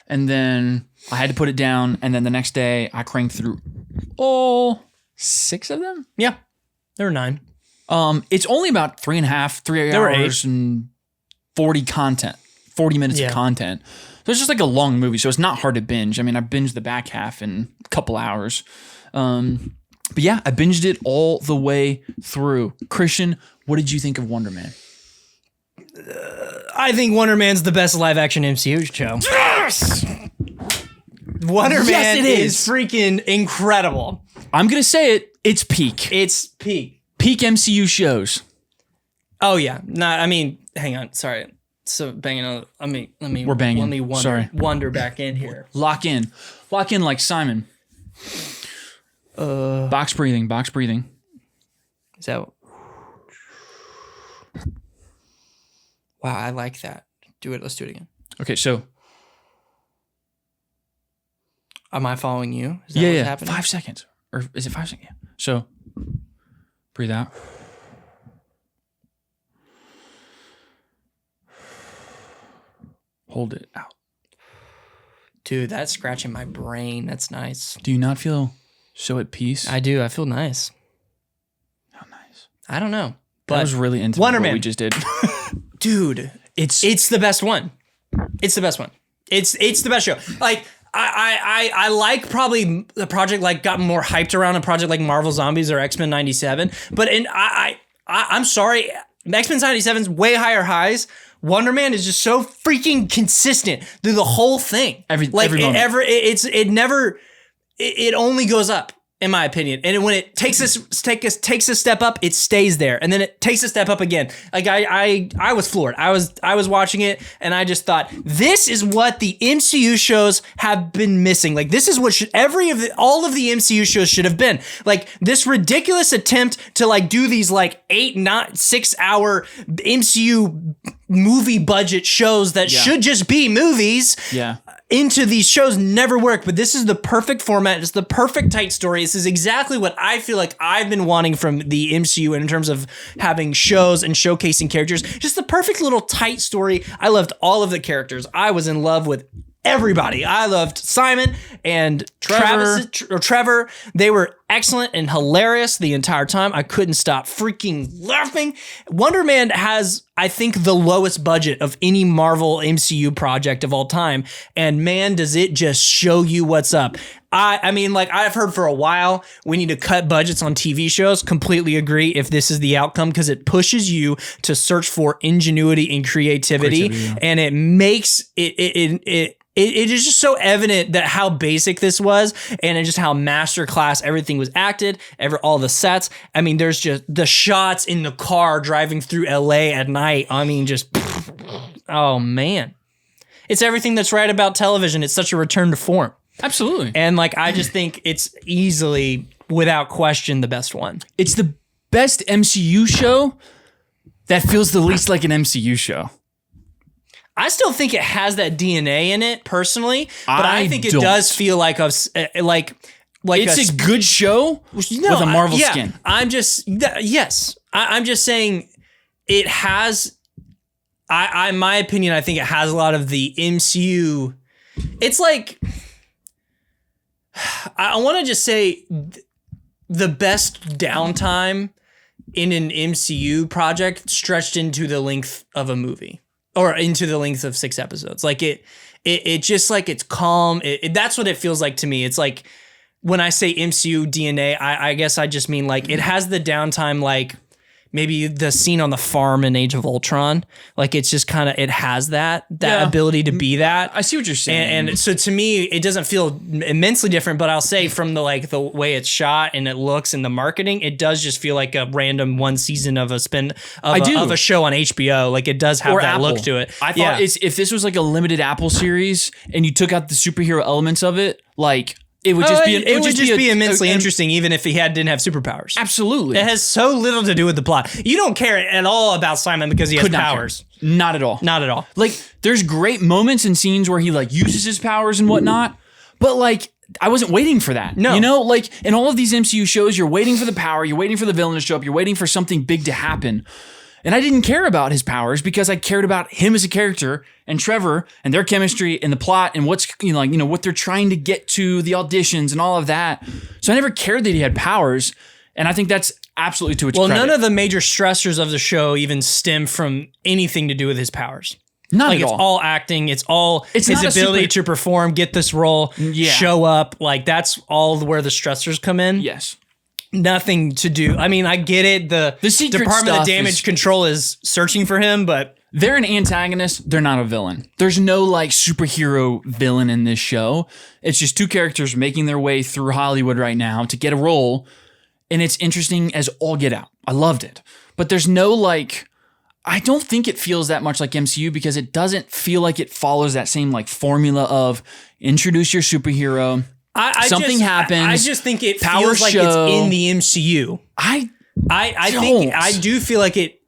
and then I had to put it down, and then the next day I cranked through all 6 of them. Yeah, there were 9. It's only about 3 hours and 40 minutes of content. So it's just like a long movie, so it's not hard to binge. I mean, I binged the back half in a couple hours. But yeah, I binged it all the way through. Christian, what did you think of Wonderman? I think Wonderman's the best live-action MCU show. Yes! Wonderman Yes, it is freaking incredible. I'm going to say it. It's peak. It's peak. Peak MCU shows. Oh, yeah. Hang on. Sorry. So banging on. We're banging. Let me wander back in here. Lock in like Simon. Box breathing. Is that? Wow, I like that. Do it. Let's do it again. Okay, so. Am I following you? Is that what's happening? 5 seconds. Or is it 5 seconds? Yeah. So, breathe out. Hold it out. Dude, that's scratching my brain. That's nice. Do you not feel so at peace? I do. I feel nice. How nice. I don't know. But that was really intimate Wonderman. what we just did. Dude, it's the best one. It's the best one. It's the best show. Like, I like probably the project like got more hyped around a project like Marvel Zombies or X-Men 97. But I'm sorry, X-Men 97's way higher highs. Wonderman is just so freaking consistent through the whole thing. Every moment. It only goes up, in my opinion. And when it takes a step up, it stays there, and then it takes a step up again. Like I was floored. I was watching it, and I just thought, this is what the MCU shows have been missing. Like, this is what all of the MCU shows should have been. Like, this ridiculous attempt to like do these like 6 hour MCU movie budget shows that should just be movies. Yeah. Into these shows never work, but this is the perfect format. It's the perfect tight story. This is exactly what I feel like I've been wanting from the MCU in terms of having shows and showcasing characters. Just the perfect little tight story. I loved all of the characters. I was in love with everybody. I loved Simon and Trevor. They were excellent and hilarious the entire time. I couldn't stop freaking laughing. Wonderman has, I think, the lowest budget of any Marvel MCU project of all time. And man, does it just show you what's up. I mean, like, I've heard for a while, we need to cut budgets on TV shows. Completely agree if this is the outcome, because it pushes you to search for ingenuity and creativity. And it makes it is just so evident that how basic this was, and just how masterclass everything was acted, all the sets. I mean, there's just the shots in the car driving through LA at night. I mean, just, oh man. It's everything that's right about television. It's such a return to form. Absolutely. And like, I just think it's easily, without question, the best one. It's the best MCU show that feels the least like an MCU show. I still think it has that DNA in it, personally, but I think it does feel like it's a good show with a Marvel skin. I'm just saying it has. In my opinion, I think it has a lot of the MCU. It's like, I want to just say the best downtime in an MCU project stretched into the length of a movie. Or into the length of 6 episodes. Like it just like, it's calm. That's what it feels like to me. It's like, when I say MCU DNA, I guess I just mean like, it has the downtime, like maybe the scene on the farm in Age of Ultron. Like, it's just kind of, it has that ability to be that. I see what you're saying. And so to me, it doesn't feel immensely different, but I'll say from the way it's shot and it looks and the marketing, it does just feel like a random one season of a of a show on HBO. Like, it does have that look to it. I thought if this was like a limited Apple series and you took out the superhero elements of it, like, it would just be immensely interesting, even if he didn't have superpowers. Absolutely. It has so little to do with the plot. You don't care at all about Simon because he has powers. Not at all. Not at all. Like, there's great moments and scenes where he like uses his powers and whatnot, But like, I wasn't waiting for that. No. You know, like in all of these MCU shows, you're waiting for the power, you're waiting for the villain to show up, you're waiting for something big to happen. And I didn't care about his powers because I cared about him as a character and Trevor and their chemistry and the plot and what's, what they're trying to get to, the auditions and all of that. So I never cared that he had powers. And I think that's absolutely to its credit. Well, none of the major stressors of the show even stem from anything to do with his powers. Not like at it's all acting. It's all his ability to perform, get this role, show up. Like that's all where the stressors come in. Yes. Nothing to do. I mean, I get it. The secret Department stuff of Damage Control is searching for him, but they're an antagonist. They're not a villain. There's no like superhero villain in this show. It's just two characters making their way through Hollywood right now to get a role. And it's interesting as all get out. I loved it. But there's no like, I don't think it feels that much like MCU because it doesn't feel like it follows that same like formula of introduce your superhero. Something happens. I just think it feels like it's in the MCU. I think I do feel like it.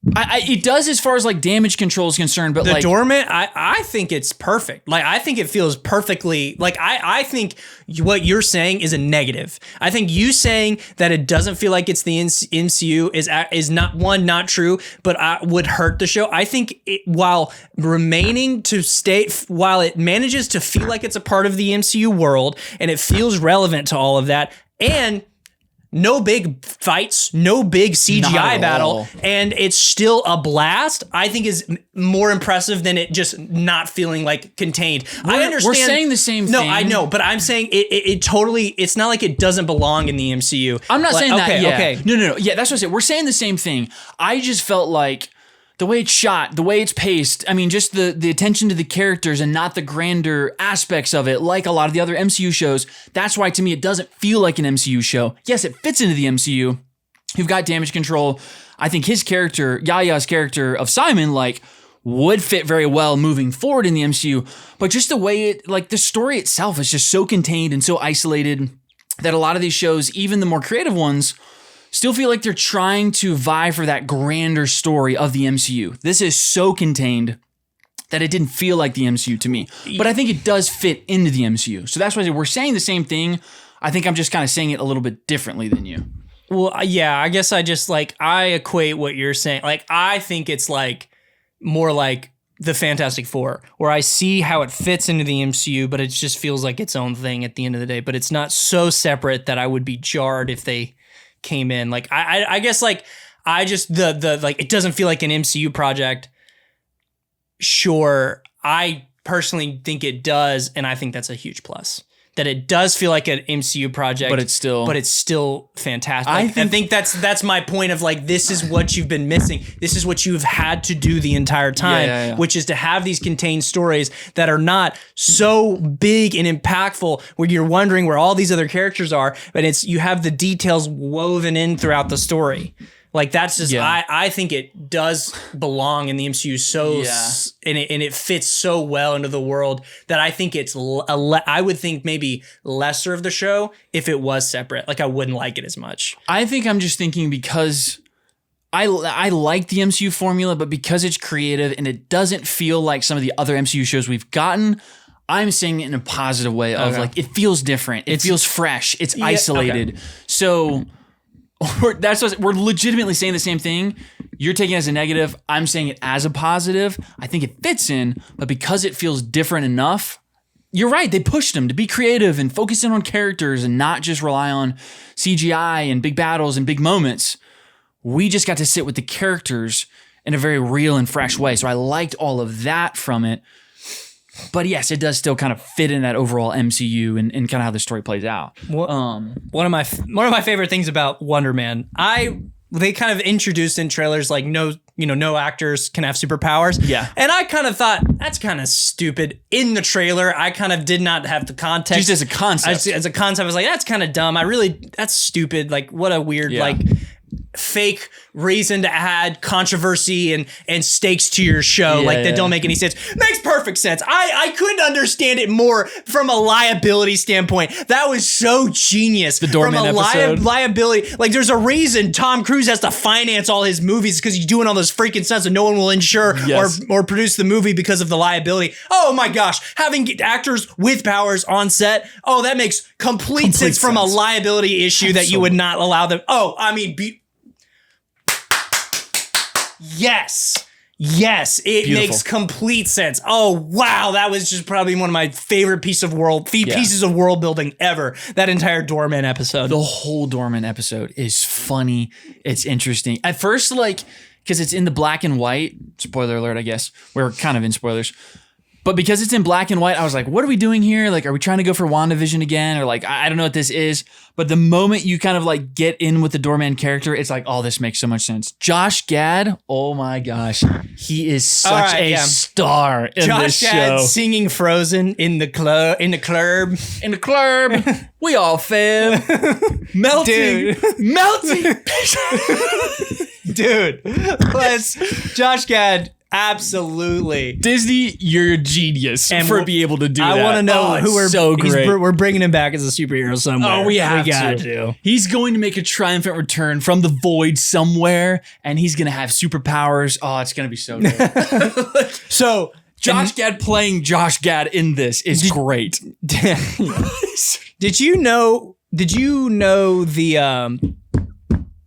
It does as far as like damage control is concerned, but the Dormant, I think it's perfect. Like I think it feels perfectly. Like I think what you're saying is a negative. I think you saying that it doesn't feel like it's the MCU is not true, but would hurt the show. I think while it manages to feel like it's a part of the MCU world and it feels relevant to all of that, and no big fights, no big CGI battle, and it's still a blast, I think is more impressive than it just not feeling like contained. I understand. We're saying the same thing. No, I know, but I'm saying it totally, it's not like it doesn't belong in the MCU. I'm not saying that. Yeah. Okay. No. Yeah, that's what I said. We're saying the same thing. I just felt like the way it's shot, the way it's paced, I mean, just the attention to the characters and not the grander aspects of it, like a lot of the other MCU shows. That's why, to me, it doesn't feel like an MCU show. Yes, it fits into the MCU. You've got damage control. I think his character, Yaya's character of Simon, like, would fit very well moving forward in the MCU. But just the way it, like, the story itself is just so contained and so isolated that a lot of these shows, even the more creative ones, still feel like they're trying to vie for that grander story of the MCU. This is so contained that it didn't feel like the MCU to me. But I think it does fit into the MCU. So that's why we're saying the same thing. I think I'm just kind of saying it a little bit differently than you. Well, yeah, I guess I equate what you're saying. Like, I think it's like more like the Fantastic Four, where I see how it fits into the MCU, but it just feels like its own thing at the end of the day. But it's not so separate that I would be jarred if they came in. Like I guess like I just the like it doesn't feel like an MCU project. Sure, I personally think it does, and I think that's a huge plus. That it does feel like an MCU project, but it's still fantastic. I think that's my point of like, this is what you've been missing. This is what you've had to do the entire time, which is to have these contained stories that are not so big and impactful where you're wondering where all these other characters are, but you have the details woven in throughout the story. Like that's just I think it does belong in the MCU and it fits so well into the world that I think it's I would think maybe lesser of the show if it was separate. Like I wouldn't like it as much. I think I'm just thinking because I like the MCU formula, but because it's creative and it doesn't feel like some of the other MCU shows we've gotten, I'm saying it in a positive way of like it feels different. It feels fresh. It's isolated. Okay. So we're legitimately saying the same thing. You're taking it as a negative. I'm saying it as a positive. I think it fits in, but because it feels different enough, you're right. They pushed them to be creative and focus in on characters and not just rely on CGI and big battles and big moments. We just got to sit with the characters in a very real and fresh way. So I liked all of that from it. But yes, it does still kind of fit in that overall MCU and kind of how the story plays out. One of my favorite things about Wonderman, they kind of introduced in trailers like no actors can have superpowers. Yeah. And I kind of thought that's kind of stupid in the trailer. I kind of did not have the context. Just as a concept. As a concept, I was like, that's kind of dumb. That's stupid. Like what a weird fake reason to add controversy and stakes to your show that don't make any sense. Makes perfect sense. I couldn't understand it more from a liability standpoint. That was so genius. The Doorman episode. Liability. Like, there's a reason Tom Cruise has to finance all his movies because he's doing all those freaking stunts and no one will insure or produce the movie because of the liability. Oh my gosh. Having actors with powers on set. Oh, that makes complete sense from a liability issue that you would not allow them. Oh, I mean, yes, it makes complete sense. Oh, wow. That was just probably one of my favorite pieces of world building ever. That entire Doorman episode. The whole Doorman episode is funny. It's interesting. At first, like, because it's in the black and white, spoiler alert, I guess. We're kind of in spoilers. But because it's in black and white, I was like, what are we doing here? Like, are we trying to go for WandaVision again? Or like, I don't know what this is. But the moment you kind of like get in with the Doorman character, it's like, oh, this makes so much sense. Josh Gad, oh my gosh. He is such a star in this show. Josh Gad singing Frozen in the club. In the club. We all fell. Melting. Dude, Josh Gad. Absolutely. Disney, you're a genius for being able to do that. I want to know who we're bringing him back as a superhero somewhere. Oh, we got to. He's going to make a triumphant return from the void somewhere, and he's going to have superpowers. Oh, it's going to be so good. So, Josh Gad playing Josh Gad in this is great. Did you know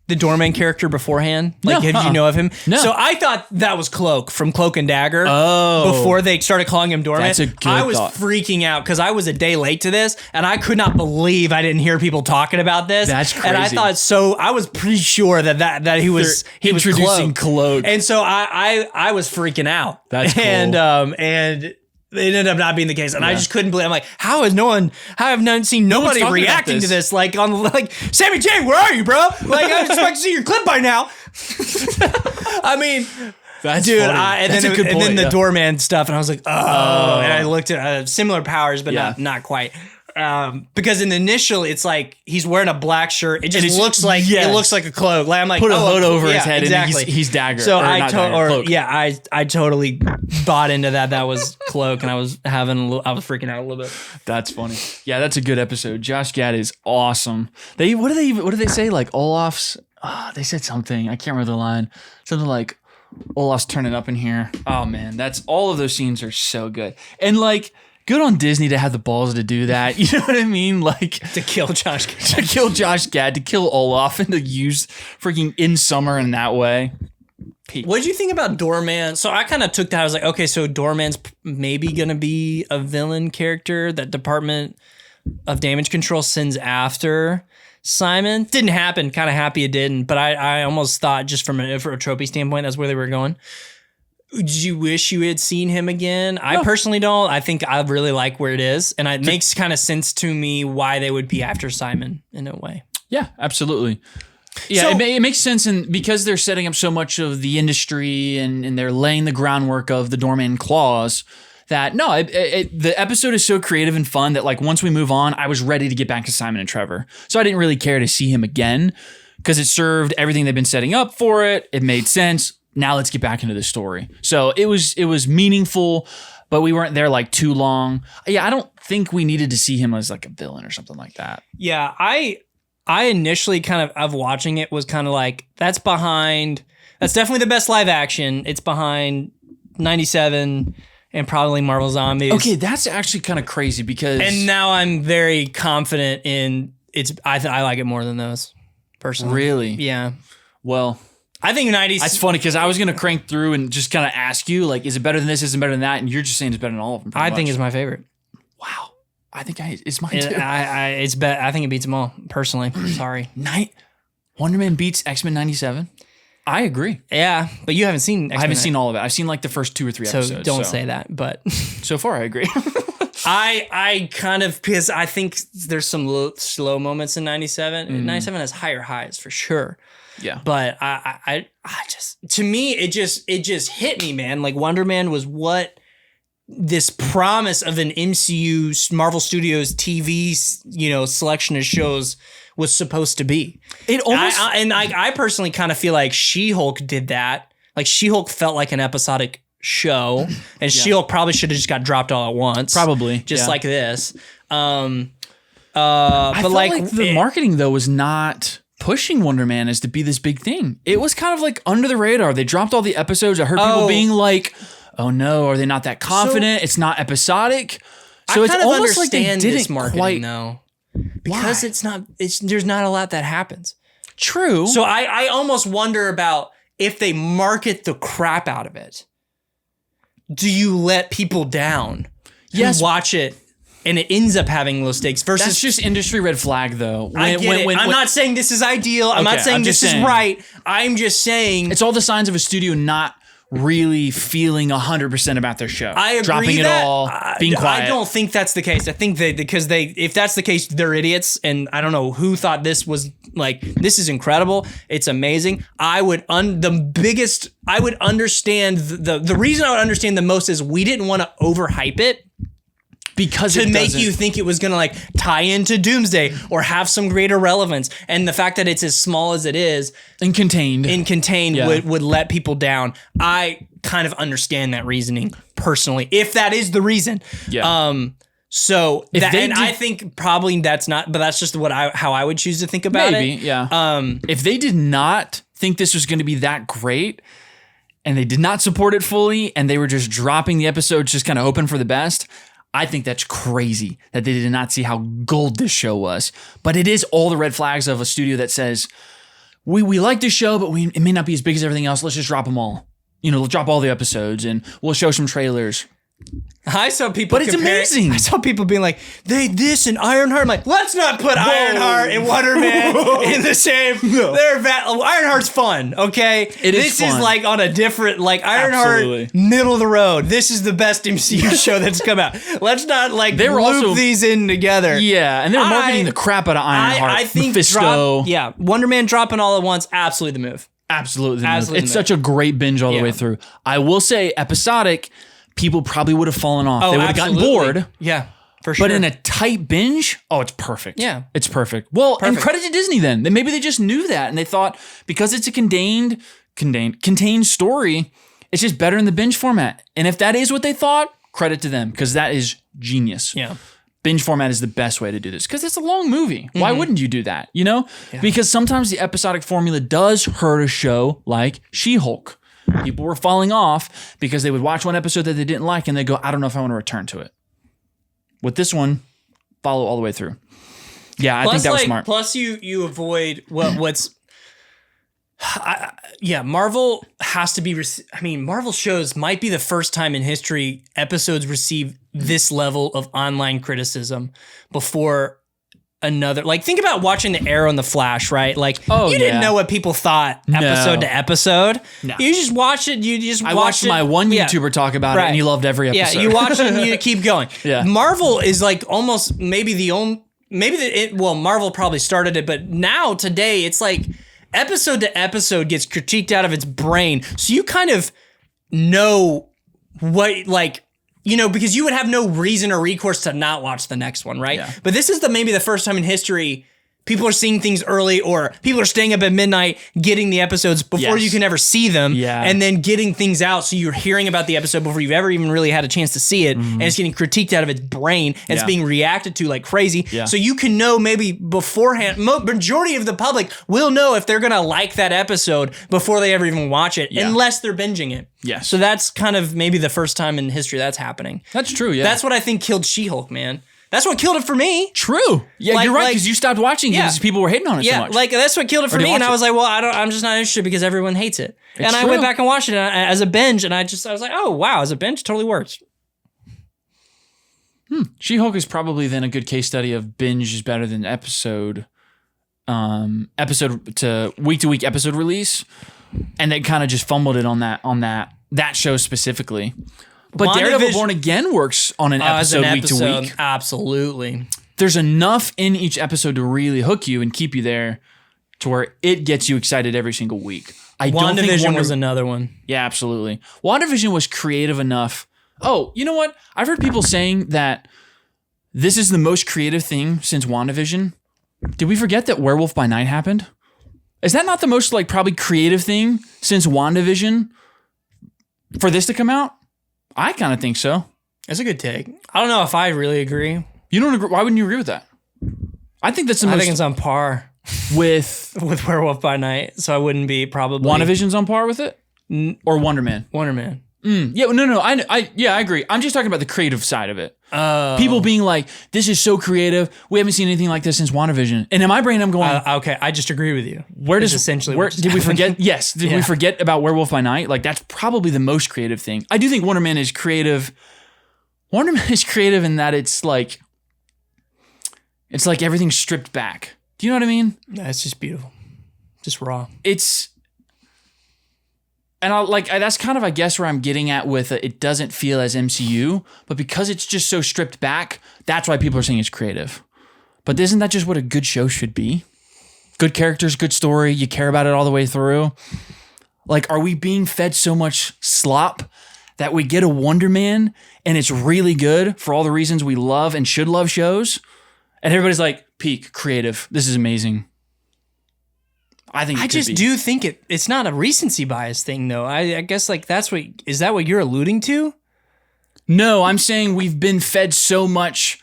the Doorman character beforehand? Like, have you know of him? No. So I thought that was Cloak from Cloak and Dagger. Oh. Before they started calling him Doorman. That's a good I was thought. freaking out because I was a day late to this and I could not believe I didn't hear people talking about this. That's crazy. And I thought I was pretty sure that he was introducing Cloak. And so I was freaking out. That's cool. And it ended up not being the case, and I just couldn't believe. I'm like, how have not seen nobody reacting to this? Like Sammy J, where are you, bro? Like, I was expecting to see your clip by now. I mean, that's dude. funny. And then the Doorman stuff, and I was like, oh. And I looked at similar powers, but not quite. Because in the initial, it's like he's wearing a black shirt. It just looks like a cloak. Like, I'm like, put a hood over his head, exactly. and he's Dagger. So Cloak. I totally bought into that. That was Cloak, and I was freaking out a little bit. That's funny. Yeah, that's a good episode. Josh Gad is awesome. What do they say? Like Olaf's. They said something. I can't remember the line. Something like Olaf's turning up in here. Oh man, that's all of those scenes are so good. And like, good on Disney to have the balls to do that. You know what I mean? Like, to kill Josh Gad. To kill Olaf, and to use freaking In Summer in that way. What did you think about Doorman? So I kind of took that. I was like, okay, so Doorman's maybe going to be a villain character that Department of Damage Control sends after Simon. Didn't happen. Kind of happy it didn't. But I almost thought, just from a trophy standpoint, that's where they were going. Did you wish you had seen him again? No. I personally don't. I think I really like where it is. And it makes kind of sense to me why they would be after Simon in a way. Yeah, absolutely. Yeah, so, it makes sense. And because they're setting up so much of the industry and they're laying the groundwork of the Doorman clause, that the episode is so creative and fun that like once we move on, I was ready to get back to Simon and Trevor. So I didn't really care to see him again because it served everything they've been setting up for it. It made sense. Now let's get back into the story. So it was meaningful, but we weren't there like too long. Yeah, I don't think we needed to see him as like a villain or something like that. Yeah, I initially kind of watching it was kind of like, that's definitely the best live action. It's behind 97 and probably Marvel Zombies. Okay, that's actually kind of crazy because... And now I'm very confident in I like it more than those, personally. Really? Yeah. Well... I think 90s... That's funny because I was going to crank through and just kind of ask you, like, is it better than this? Is it better than that? And you're just saying it's better than all of them. I think it's my favorite. Wow. I think it's mine too. I think it beats them all, personally. Sorry. Wonderman beats X-Men 97? I agree. Yeah, but you haven't seen X-Men. I haven't seen all of it. I've seen like the first 2 or 3 episodes. So don't say that, but... So far, I agree. I kind of... Because I think there's some slow moments in 97. Mm. 97 has higher highs, for sure. Yeah. But I just, to me, it just hit me, man. Like, Wonderman was what this promise of an MCU Marvel Studios TV, selection of shows was supposed to be. It almost I personally kind of feel like She-Hulk did that. Like She-Hulk felt like an episodic show, and She-Hulk probably should have just got dropped all at once. Probably. Just like this. I But felt like the marketing though was not pushing Wonder Man as to be this big thing. It was kind of like under the radar. They dropped all the episodes. I heard people being like, "Oh no, are they not that confident? It's not episodic." So it's almost like they didn't quite know because it's not. There's not a lot that happens. True. So I almost wonder about if they market the crap out of it. Do you let people down? Yes. Watch it. And it ends up having low stakes versus... That's just industry red flag, though. I get it. I'm not saying this is ideal. I'm not saying this is right. I'm just saying... It's all the signs of a studio not really feeling 100% about their show. I agree dropping it all, being quiet. I don't think that's the case. I think if that's the case, they're idiots. And I don't know who thought this was like, this is incredible. It's amazing. I would understand the reason I would understand the most is we didn't want to overhype it. Because to make you think it was going to like tie into Doomsday or have some greater relevance. And the fact that it's as small as it is and contained would let people down. I kind of understand that reasoning personally, if that is the reason. Yeah. So I think probably that's not, but that's just how I would choose to think about it. Yeah. If they did not think this was going to be that great and they did not support it fully and they were just dropping the episodes, just kind of hoping for the best, I think that's crazy that they did not see how gold this show was. But it is all the red flags of a studio that says, we like this show, but it may not be as big as everything else. Let's just drop them all. We'll drop all the episodes and we'll show some trailers. I saw people, but it's amazing. I saw people being like, this and Ironheart. I'm like, let's not put Ironheart and Wonderman in the same. Ironheart's fun, okay? This is like on a different, like Ironheart, middle of the road. This is the best MCU show that's come out. Let's not like loop these in together. Yeah, and they're marketing the crap out of Ironheart. I think Mephisto. Wonderman dropping all at once, absolutely the move. Absolutely the move. It's such a great binge all the way through. I will say, episodic, people probably would have fallen off. They would have gotten bored. Yeah, for sure. But in a tight binge, it's perfect. Yeah. It's perfect. Well, and credit to Disney then. Maybe they just knew that and they thought because it's a contained story, it's just better in the binge format. And if that is what they thought, credit to them because that is genius. Yeah. Binge format is the best way to do this because it's a long movie. Mm-hmm. Why wouldn't you do that? Yeah. Because sometimes the episodic formula does hurt a show like She-Hulk. People were falling off because they would watch one episode that they didn't like and they go, I don't know if I want to return to it. With this one, follow all the way through. Yeah, I think that was smart. Plus, you avoid what's. Marvel has to be. Marvel shows might be the first time in history episodes receive this level of online criticism before another. Like, think about watching The Arrow and The Flash, right? Like, you didn't know what people thought episode to episode. No. You just watched it. I watched my one YouTuber talk about it, and he loved every episode. Yeah, you watch it and you keep going. Yeah. Marvel is like almost maybe the only. Marvel probably started it, but now today it's like episode to episode gets critiqued out of its brain, so you kind of know what because you would have no reason or recourse to not watch the next one, right? Yeah. But this is maybe the first time in history people are seeing things early or people are staying up at midnight getting the episodes before you can ever see them and then getting things out so you're hearing about the episode before you've ever even really had a chance to see it and it's getting critiqued out of its brain and it's being reacted to like crazy. Yeah. So you can know maybe beforehand, majority of the public will know if they're going to like that episode before they ever even watch it unless they're binging it. Yes. So that's kind of maybe the first time in history that's happening. That's true, yeah. That's what I think killed She-Hulk, man. That's what killed it for me. True. Yeah, you're right, because you stopped watching it because people were hating on it so much. Yeah, that's what killed it for me. And I was like, well, I'm just not interested because everyone hates it. And I went back and watched it as a binge, and I was like, oh, wow, as a binge, totally works. She-Hulk is probably then a good case study of binge is better than episode to week episode release. And they kind of just fumbled it on that show specifically. But Daredevil Born Again works on an episode week to week. Absolutely. There's enough in each episode to really hook you and keep you there to where it gets you excited every single week. WandaVision was another one. Yeah, absolutely. WandaVision was creative enough. Oh, you know what? I've heard people saying that this is the most creative thing since WandaVision. Did we forget that Werewolf by Night happened? Is that not the most like probably creative thing since WandaVision for this to come out? I kind of think so. That's a good take. I don't know if I really agree. You don't agree? Why wouldn't you agree with that? I think that's the most. I think it's on par with Werewolf by Night, so I wouldn't be probably. WandaVision's on par with it, or Wonderman. Wonderman. Yeah, no. I agree. I'm just talking about the creative side of it. People being like, "This is so creative. We haven't seen anything like this since WandaVision." And in my brain, I'm going, "Okay, I just agree with you." Where does essentially? Did we forget? Yes, did we forget about Werewolf by Night? Like that's probably the most creative thing. I do think Wonderman is creative. Wonderman is creative in that it's like everything's stripped back. Do you know what I mean? Yeah, it's just beautiful, just raw. That's kind of, I guess, where I'm getting at with it doesn't feel as MCU, but because it's just so stripped back, that's why people are saying it's creative. But isn't that just what a good show should be? Good characters, good story, you care about it all the way through. Like, are we being fed so much slop that we get a Wonderman and it's really good for all the reasons we love and should love shows? And everybody's like, peak, creative, this is amazing. I do think it's not a recency bias thing though. I guess like is that what you're alluding to? No, I'm saying we've been fed so much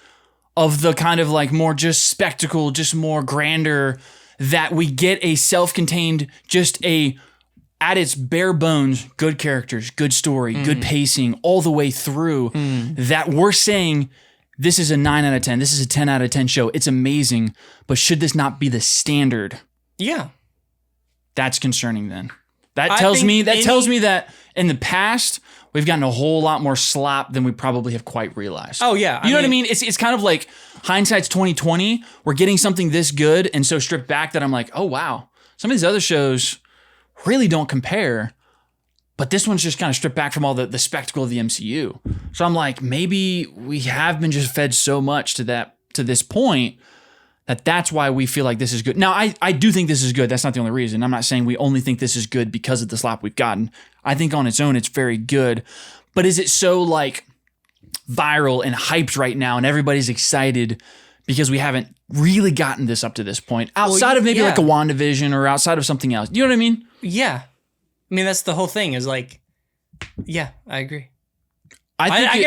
of the kind of like more just spectacle, just more grander, that we get a self-contained, at its bare bones, good characters, good story, good pacing all the way through, that we're saying this is a 9 out of 10, this is a 10 out of 10 show. It's amazing, but should this not be the standard? Yeah. That's concerning then. That tells me that in the past, we've gotten a whole lot more slop than we probably have quite realized. Oh, yeah. You know what I mean? It's kind of like hindsight's 20/20. We're getting something this good and so stripped back that I'm like, oh, wow. Some of these other shows really don't compare, but this one's just kind of stripped back from all the spectacle of the MCU. So I'm like, maybe we have been just fed so much to this point that's why we feel like this is good. Now, I do think this is good. That's not the only reason. I'm not saying we only think this is good because of the slop we've gotten. I think on its own, it's very good. But is it so like viral and hyped right now and everybody's excited because we haven't really gotten this up to this point outside of maybe like a WandaVision or outside of something else? You know what I mean? Yeah. I mean, that's the whole thing is like, yeah, I agree. I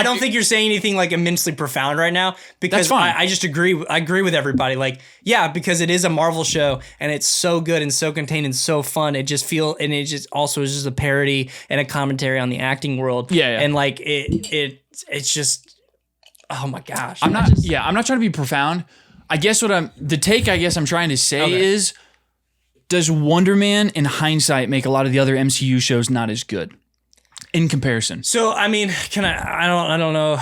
don't think you're saying anything like immensely profound right now because I just agree. I agree with everybody. Like, yeah, because it is a Marvel show and it's so good and so contained and so fun. It just also is just a parody and a commentary on the acting world. Yeah. And like it's just, oh my gosh. I'm not trying to be profound. I guess I'm trying to say is, does Wonderman in hindsight make a lot of the other MCU shows not as good? In comparison. So, I mean, I don't know.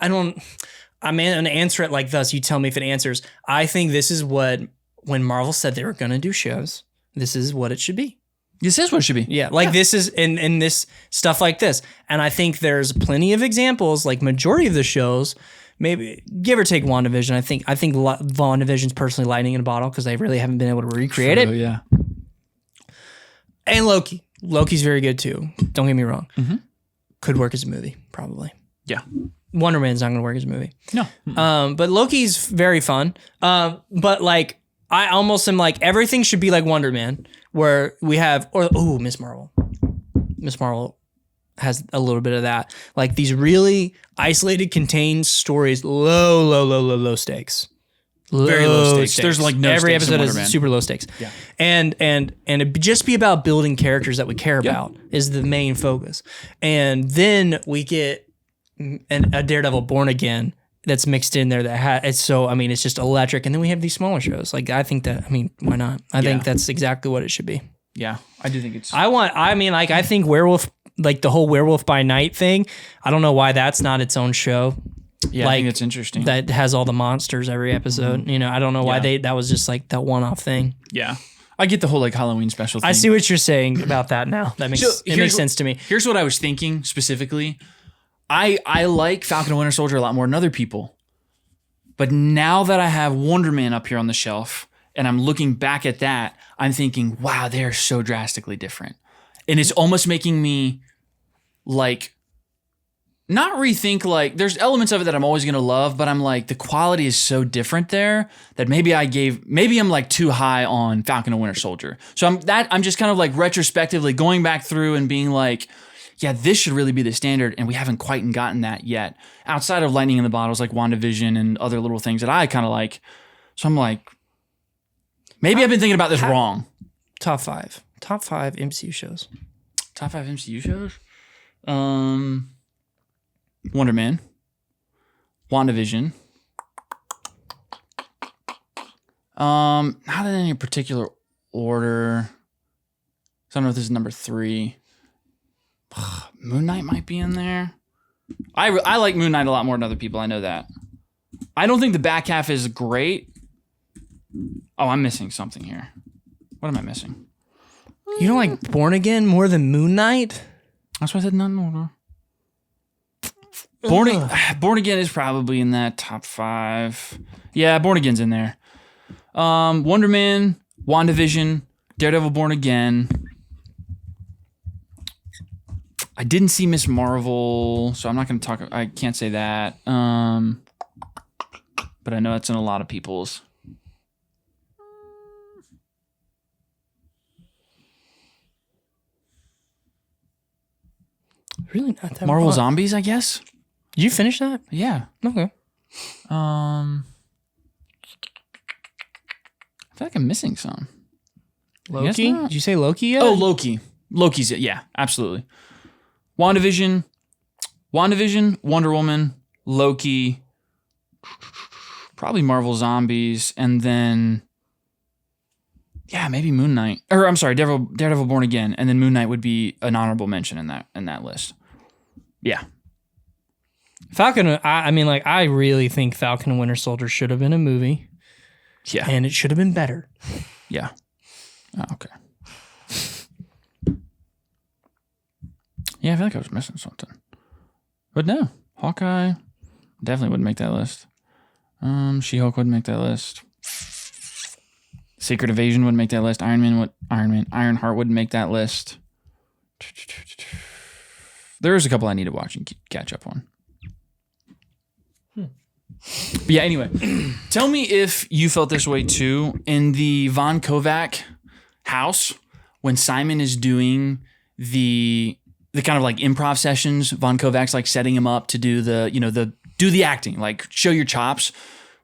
I'm going to answer it like this. You tell me if it answers. I think this is when Marvel said they were going to do shows, this is what it should be. This is what it should be. Yeah. This is in this stuff like this. And I think there's plenty of examples, like majority of the shows, maybe give or take WandaVision. I think WandaVision's personally lightning in a bottle because they really haven't been able to recreate it. Yeah. And Loki's very good too. Don't get me wrong. Mm-hmm. Could work as a movie, probably. Yeah. Wonder Man's not going to work as a movie. No. But Loki's very fun. But like, I almost am like, everything should be like Wonder Man, where we have, Miss Marvel. Miss Marvel has a little bit of that. Like these really isolated, contained stories, low stakes. Very low stakes. There's like no every stakes episode is super low stakes. Yeah. And it just be about building characters that we care about is the main focus. And then we get a Daredevil Born Again that's mixed in there it's just electric. And then we have these smaller shows. Like I think why not? I think that's exactly what it should be. Yeah. I do think it's I think Werewolf, like the whole Werewolf by Night thing, I don't know why that's not its own show. Yeah, I think it's interesting. That has all the monsters every episode. Mm-hmm. I don't know why that was just like that one-off thing. Yeah. I get the whole like Halloween special thing. I see what you're saying about that now. That makes sense to me. Here's what I was thinking specifically. I like Falcon and Winter Soldier a lot more than other people. But now that I have Wonder Man up here on the shelf and I'm looking back at that, I'm thinking, wow, they're so drastically different. And it's almost making me like not rethink, like, there's elements of it that I'm always going to love, but I'm like, the quality is so different there that maybe I'm like too high on Falcon and Winter Soldier. So I'm just kind of like retrospectively going back through and being like, yeah, this should really be the standard, and we haven't quite gotten that yet. Outside of lightning in the bottles like WandaVision and other little things that I kind of like. So I'm like, maybe I've been thinking about this wrong. Top 5 MCU shows. Top 5 MCU shows? Wonderman, WandaVision. Not in any particular order. So I don't know if this is number 3. Moon Knight might be in there. I like Moon Knight a lot more than other people. I know that. I don't think the back half is great. Oh, I'm missing something here. What am I missing? You don't like Born Again more than Moon Knight? That's why I said not in order. Born Again is probably in that top 5. Yeah, Born Again's in there. Wonderman, WandaVision, Daredevil Born Again. I didn't see Miss Marvel, so I'm not going to talk. I can't say that. But I know it's in a lot of people's. Really not that Marvel much. Zombies, I guess. Did you finish that? Yeah. Okay. I feel like I'm missing some. Loki? Did you say Loki yet? Oh, Loki. Loki's it. Yeah, absolutely. WandaVision, Wonder Woman, Loki, probably Marvel Zombies, and then maybe Moon Knight. Or I'm sorry, Daredevil Born Again, and then Moon Knight would be an honorable mention in that list. Yeah. Falcon, I mean, like, I really think Falcon and Winter Soldier should have been a movie. Yeah. And it should have been better. Yeah. Oh, okay. Yeah, I feel like I was missing something. But no, Hawkeye definitely wouldn't make that list. She-Hulk wouldn't make that list. Secret Invasion wouldn't make that list. Ironheart wouldn't make that list. There's a couple I need to watch and catch up on. But yeah, anyway, tell me if you felt this way too. In the Von Kovac house, when Simon is doing the kind of like improv sessions, Von Kovac's like setting him up to do the acting, like show your chops.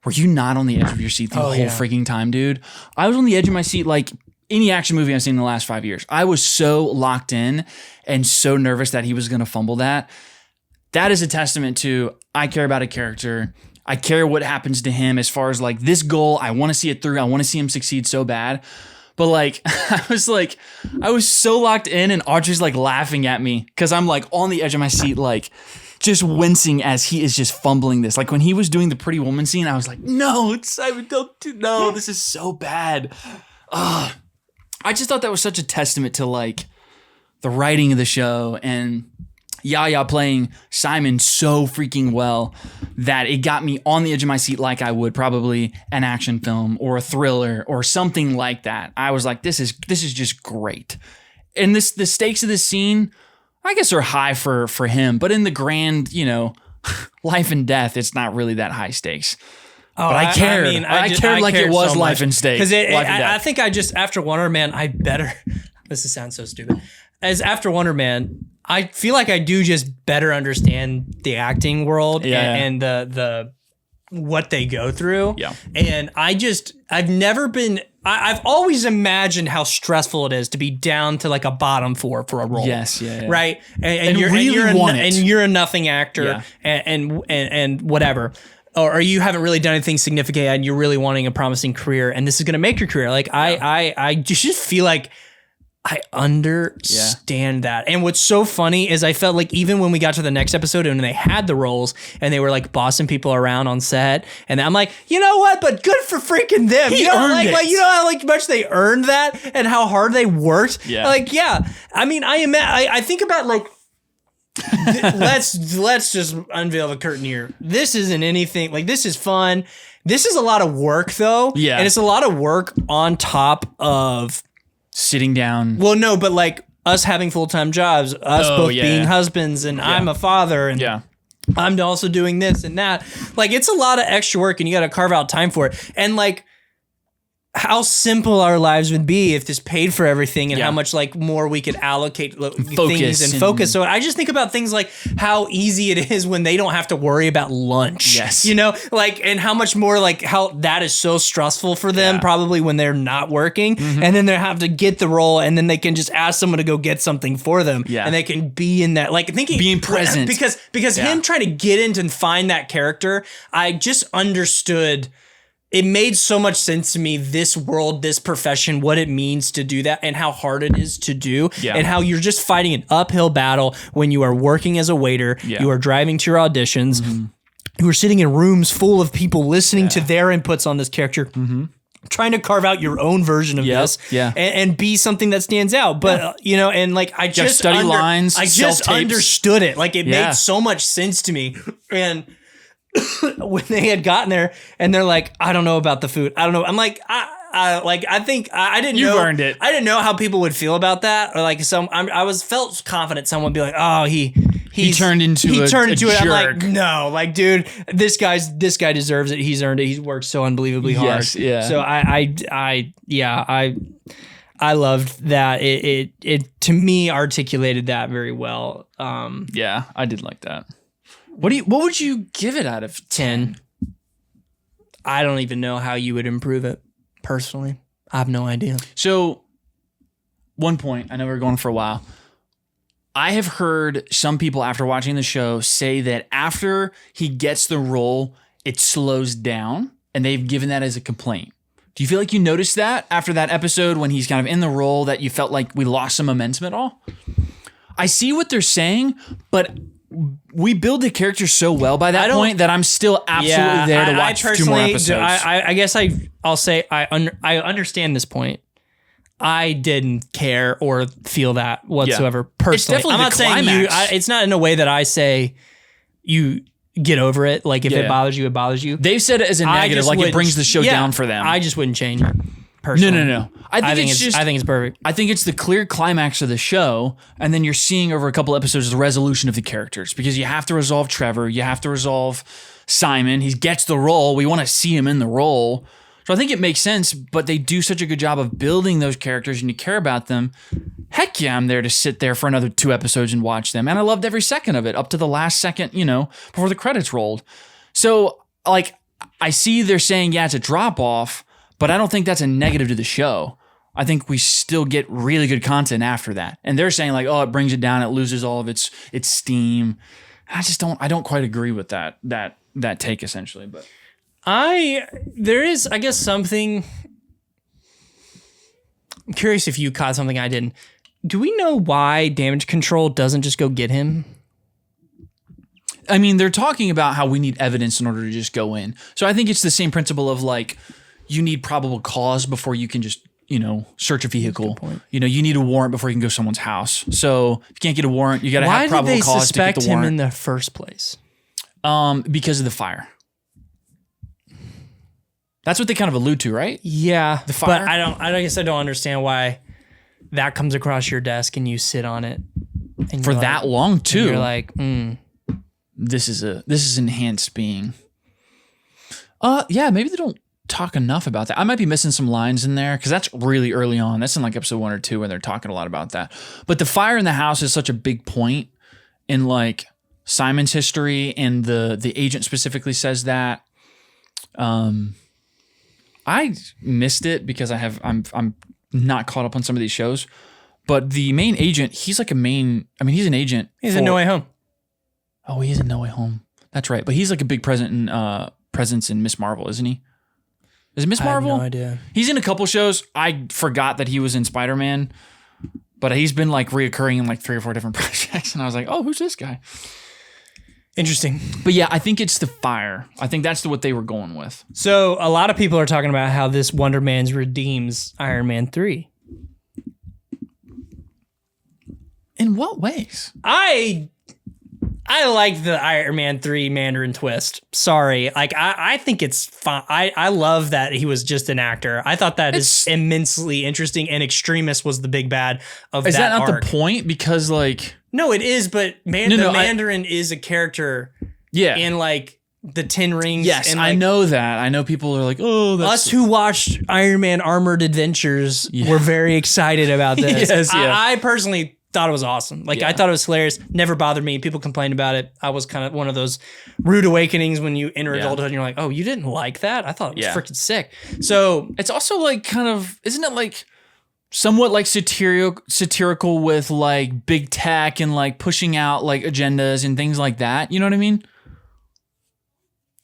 Were you not on the edge of your seat the whole freaking time, dude? I was on the edge of my seat like any action movie I've seen in the last 5 years. I was so locked in and so nervous that he was going to fumble that. That is a testament to I care about a character. I care what happens to him as far as like this goal. I want to see it through. I want to see him succeed so bad. But like, I was so locked in, and Audrey's like laughing at me because I'm like on the edge of my seat, like just wincing as he is just fumbling this. Like when he was doing the Pretty Woman scene, I was like, no, Simon, don't do, no, this is so bad. I just thought that was such a testament to like the writing of the show and Yaya playing Simon so freaking well that it got me on the edge of my seat like I would probably an action film or a thriller or something like that. I was like, this is just great. And the stakes of this scene, I guess, are high for him, but in the grand, life and death, it's not really that high stakes. Oh, but I cared. I cared like it was so life and stakes. Because I think after Wonderman, this sounds so stupid. As after Wonderman, I feel like I do just better understand the acting world and the what they go through. Yeah. And I've always imagined how stressful it is to be down to like a bottom 4 for a role. Yes, yeah. Right? And you're a nothing actor and whatever. Or you haven't really done anything significant and you're really wanting a promising career and this is going to make your career. Like I just feel like I understand that. And what's so funny is I felt like even when we got to the next episode and they had the roles and they were like bossing people around on set, and I'm like, you know what? But good for freaking them. He earned it. Like, you know how like much they earned that and how hard they worked. Yeah. Like, yeah. I mean, I think about like, let's just unveil the curtain here. This isn't anything like this is fun. This is a lot of work though. Yeah. And it's a lot of work on top of sitting down. Well, no, but like us having full-time jobs, us both being husbands, and I'm a father, and I'm also doing this and that. Like, it's a lot of extra work and you got to carve out time for it. And like, how simple our lives would be if this paid for everything and how much like more we could allocate things and focus. So I just think about things like how easy it is when they don't have to worry about lunch. Yes. You know, like, and how much more like how that is so stressful for them probably when they're not working and then they have to get the role and then they can just ask someone to go get something for them and they can be in that, like being present because him trying to get into and find that character, I just understood. It made so much sense to me, this world, this profession, what it means to do that and how hard it is to do and how you're just fighting an uphill battle when you are working as a waiter, you are driving to your auditions, you are sitting in rooms full of people listening to their inputs on this character, trying to carve out your own version of this and be something that stands out. But, you know, and like, I just study lines, I just understood it. Like it made so much sense to me. And when they had gotten there and they're like, I don't know about the food. I don't know. I'm like, I think I didn't know. You've earned it. I didn't know how people would feel about that. Or like felt confident someone would be like, oh, he turned into it. Jerk. I'm like, no, like, dude, this guy deserves it. He's earned it. He's worked so unbelievably hard. Yeah. So I loved that. It to me articulated that very well. Yeah, I did like that. What would you give it out of 10? I don't even know how you would improve it personally. I have no idea. So, one point, I know we're going for a while. I have heard some people after watching the show say that after he gets the role, it slows down, and they've given that as a complaint. Do you feel like you noticed that after that episode when he's kind of in the role, that you felt like we lost some momentum at all? I see what they're saying, but we build the character so well by that point that I'm still absolutely there to watch 2 more episodes. I guess I'll say I understand this point. I didn't care or feel that whatsoever personally. It's definitely I'm not saying you. It's not in a way that I say you get over it. Like if it bothers you, it bothers you. They've said it as a negative, like it brings the show down for them. I just wouldn't change it. Personally. No. I think it's perfect. I think it's the clear climax of the show, and then you're seeing over a couple episodes the resolution of the characters, because you have to resolve Trevor, you have to resolve Simon. He gets the role. We want to see him in the role. So I think it makes sense, but they do such a good job of building those characters and you care about them. Heck yeah, I'm there to sit there for another 2 episodes and watch them. And I loved every second of it up to the last second, before the credits rolled. So like, I see they're saying, yeah, it's a drop off, but I don't think that's a negative to the show. I think we still get really good content after that. And they're saying like, oh, it brings it down. It loses all of its steam. I don't quite agree with that take essentially, but there is, I guess, something. I'm curious if you caught something I didn't. Do we know why Damage Control doesn't just go get him? I mean, they're talking about how we need evidence in order to just go in. So I think it's the same principle of like, you need probable cause before you can just, search a vehicle. You need a warrant before you can go to someone's house. So if you can't get a warrant, you got to have probable cause to get the warrant. Why did they suspect him in the first place? Because of the fire. That's what they kind of allude to, right? Yeah. The fire. But I guess I don't understand why that comes across your desk and you sit on it. And for that long too. You're like, This is enhanced being. Yeah, maybe they don't talk enough about that. I might be missing some lines in there because that's really early on. That's in like episode 1 or 2 when they're talking a lot about that. But the fire in the house is such a big point in like Simon's history, and the agent specifically says that. I missed it because I'm not caught up on some of these shows, but the main agent, he's like he's an agent. He's in No Way Home. Oh, he is in No Way Home. That's right. But he's like a big presence in Miss Marvel, isn't he? Is it Miss Marvel? I have no idea. He's in a couple shows. I forgot that he was in Spider-Man, but he's been like reoccurring in like 3 or 4 different projects. And I was like, oh, who's this guy? Interesting. But yeah, I think it's the fire. I think that's what they were going with. So a lot of people are talking about how this Wonderman redeems Iron Man 3. In what ways? I like the Iron Man 3 Mandarin twist. Sorry. Like, I think it's fun. I love that he was just an actor. I thought that is immensely interesting, and Extremis was the big bad of that arc. Is that not the point? Because, like... No, it is, but Mandarin is a character in like the 10 Rings. Yes, and, I like, know that. I know people are like, oh, that's... Us who watched Iron Man Armored Adventures were very excited about this. Yes, yeah. I personally thought it was awesome. Like, I thought it was hilarious. Never bothered me. People complained about it. I was kind of one of those rude awakenings when you enter adulthood and you're like, oh, you didn't like that? I thought it was freaking sick. So it's also like kind of, isn't it like somewhat like satirical with like big tech and like pushing out like agendas and things like that? You know what I mean?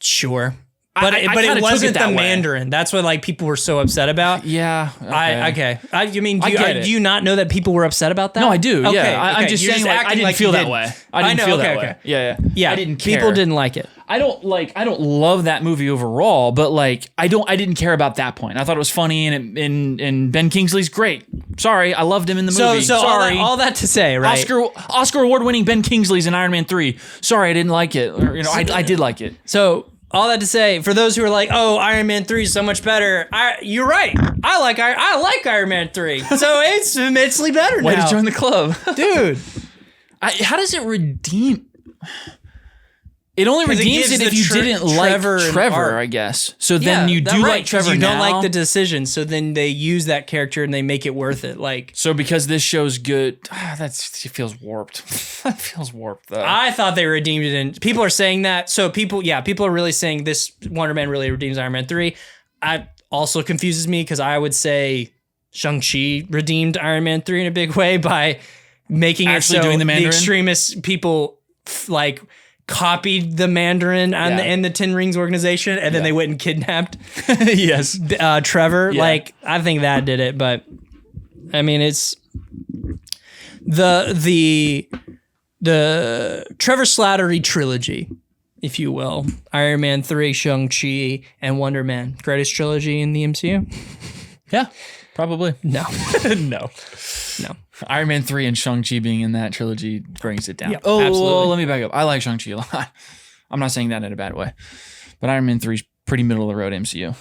Sure. But it wasn't the Mandarin. That's what like people were so upset about. Yeah. Okay. You mean, do you not know that people were upset about that? No, I do. Okay, yeah. I'm just saying like, I didn't feel that way. I didn't feel that way. Yeah. I didn't care. People didn't like it. I don't love that movie overall, but like I didn't care about that point. I thought it was funny and Ben Kingsley's great. Sorry, I loved him in the movie. So sorry. all that to say, right? Oscar award winning Ben Kingsley's in Iron Man 3. Sorry, I didn't like it. Or, I did like it. So all that to say, for those who are like, "Oh, Iron Man 3 is so much better," you're right. I like Iron Man 3, so it's immensely better now. Way to join the club, dude. How does it redeem? It only redeems it if you didn't like Trevor, I guess. So then you do like Trevor. You now. don't like the decision, so then they use that character and they make it worth it. Like, so because this show's good, it feels warped. That feels warped though. I thought they redeemed it, and people are saying that. So people are really saying this Wonderman really redeems Iron Man 3. I also confuses me because I would say Shang-Chi redeemed Iron Man 3 in a big way by making actually it so doing the Mandarin? Extremist people like copied the Mandarin and the 10 Rings organization, and then they went and kidnapped Trevor. Yeah. Like, I think that did it, but I mean, it's the Trevor Slattery trilogy, if you will. Iron Man 3, Shang-Chi, and Wonderman. Greatest trilogy in the MCU? Yeah, probably. No. No. Iron Man 3 and Shang-Chi being in that trilogy brings it down. Yep, absolutely. Let me back up. I like Shang-Chi a lot. I'm not saying that in a bad way. But Iron Man 3 is pretty middle of the road MCU.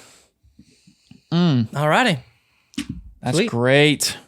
Alrighty. That's great.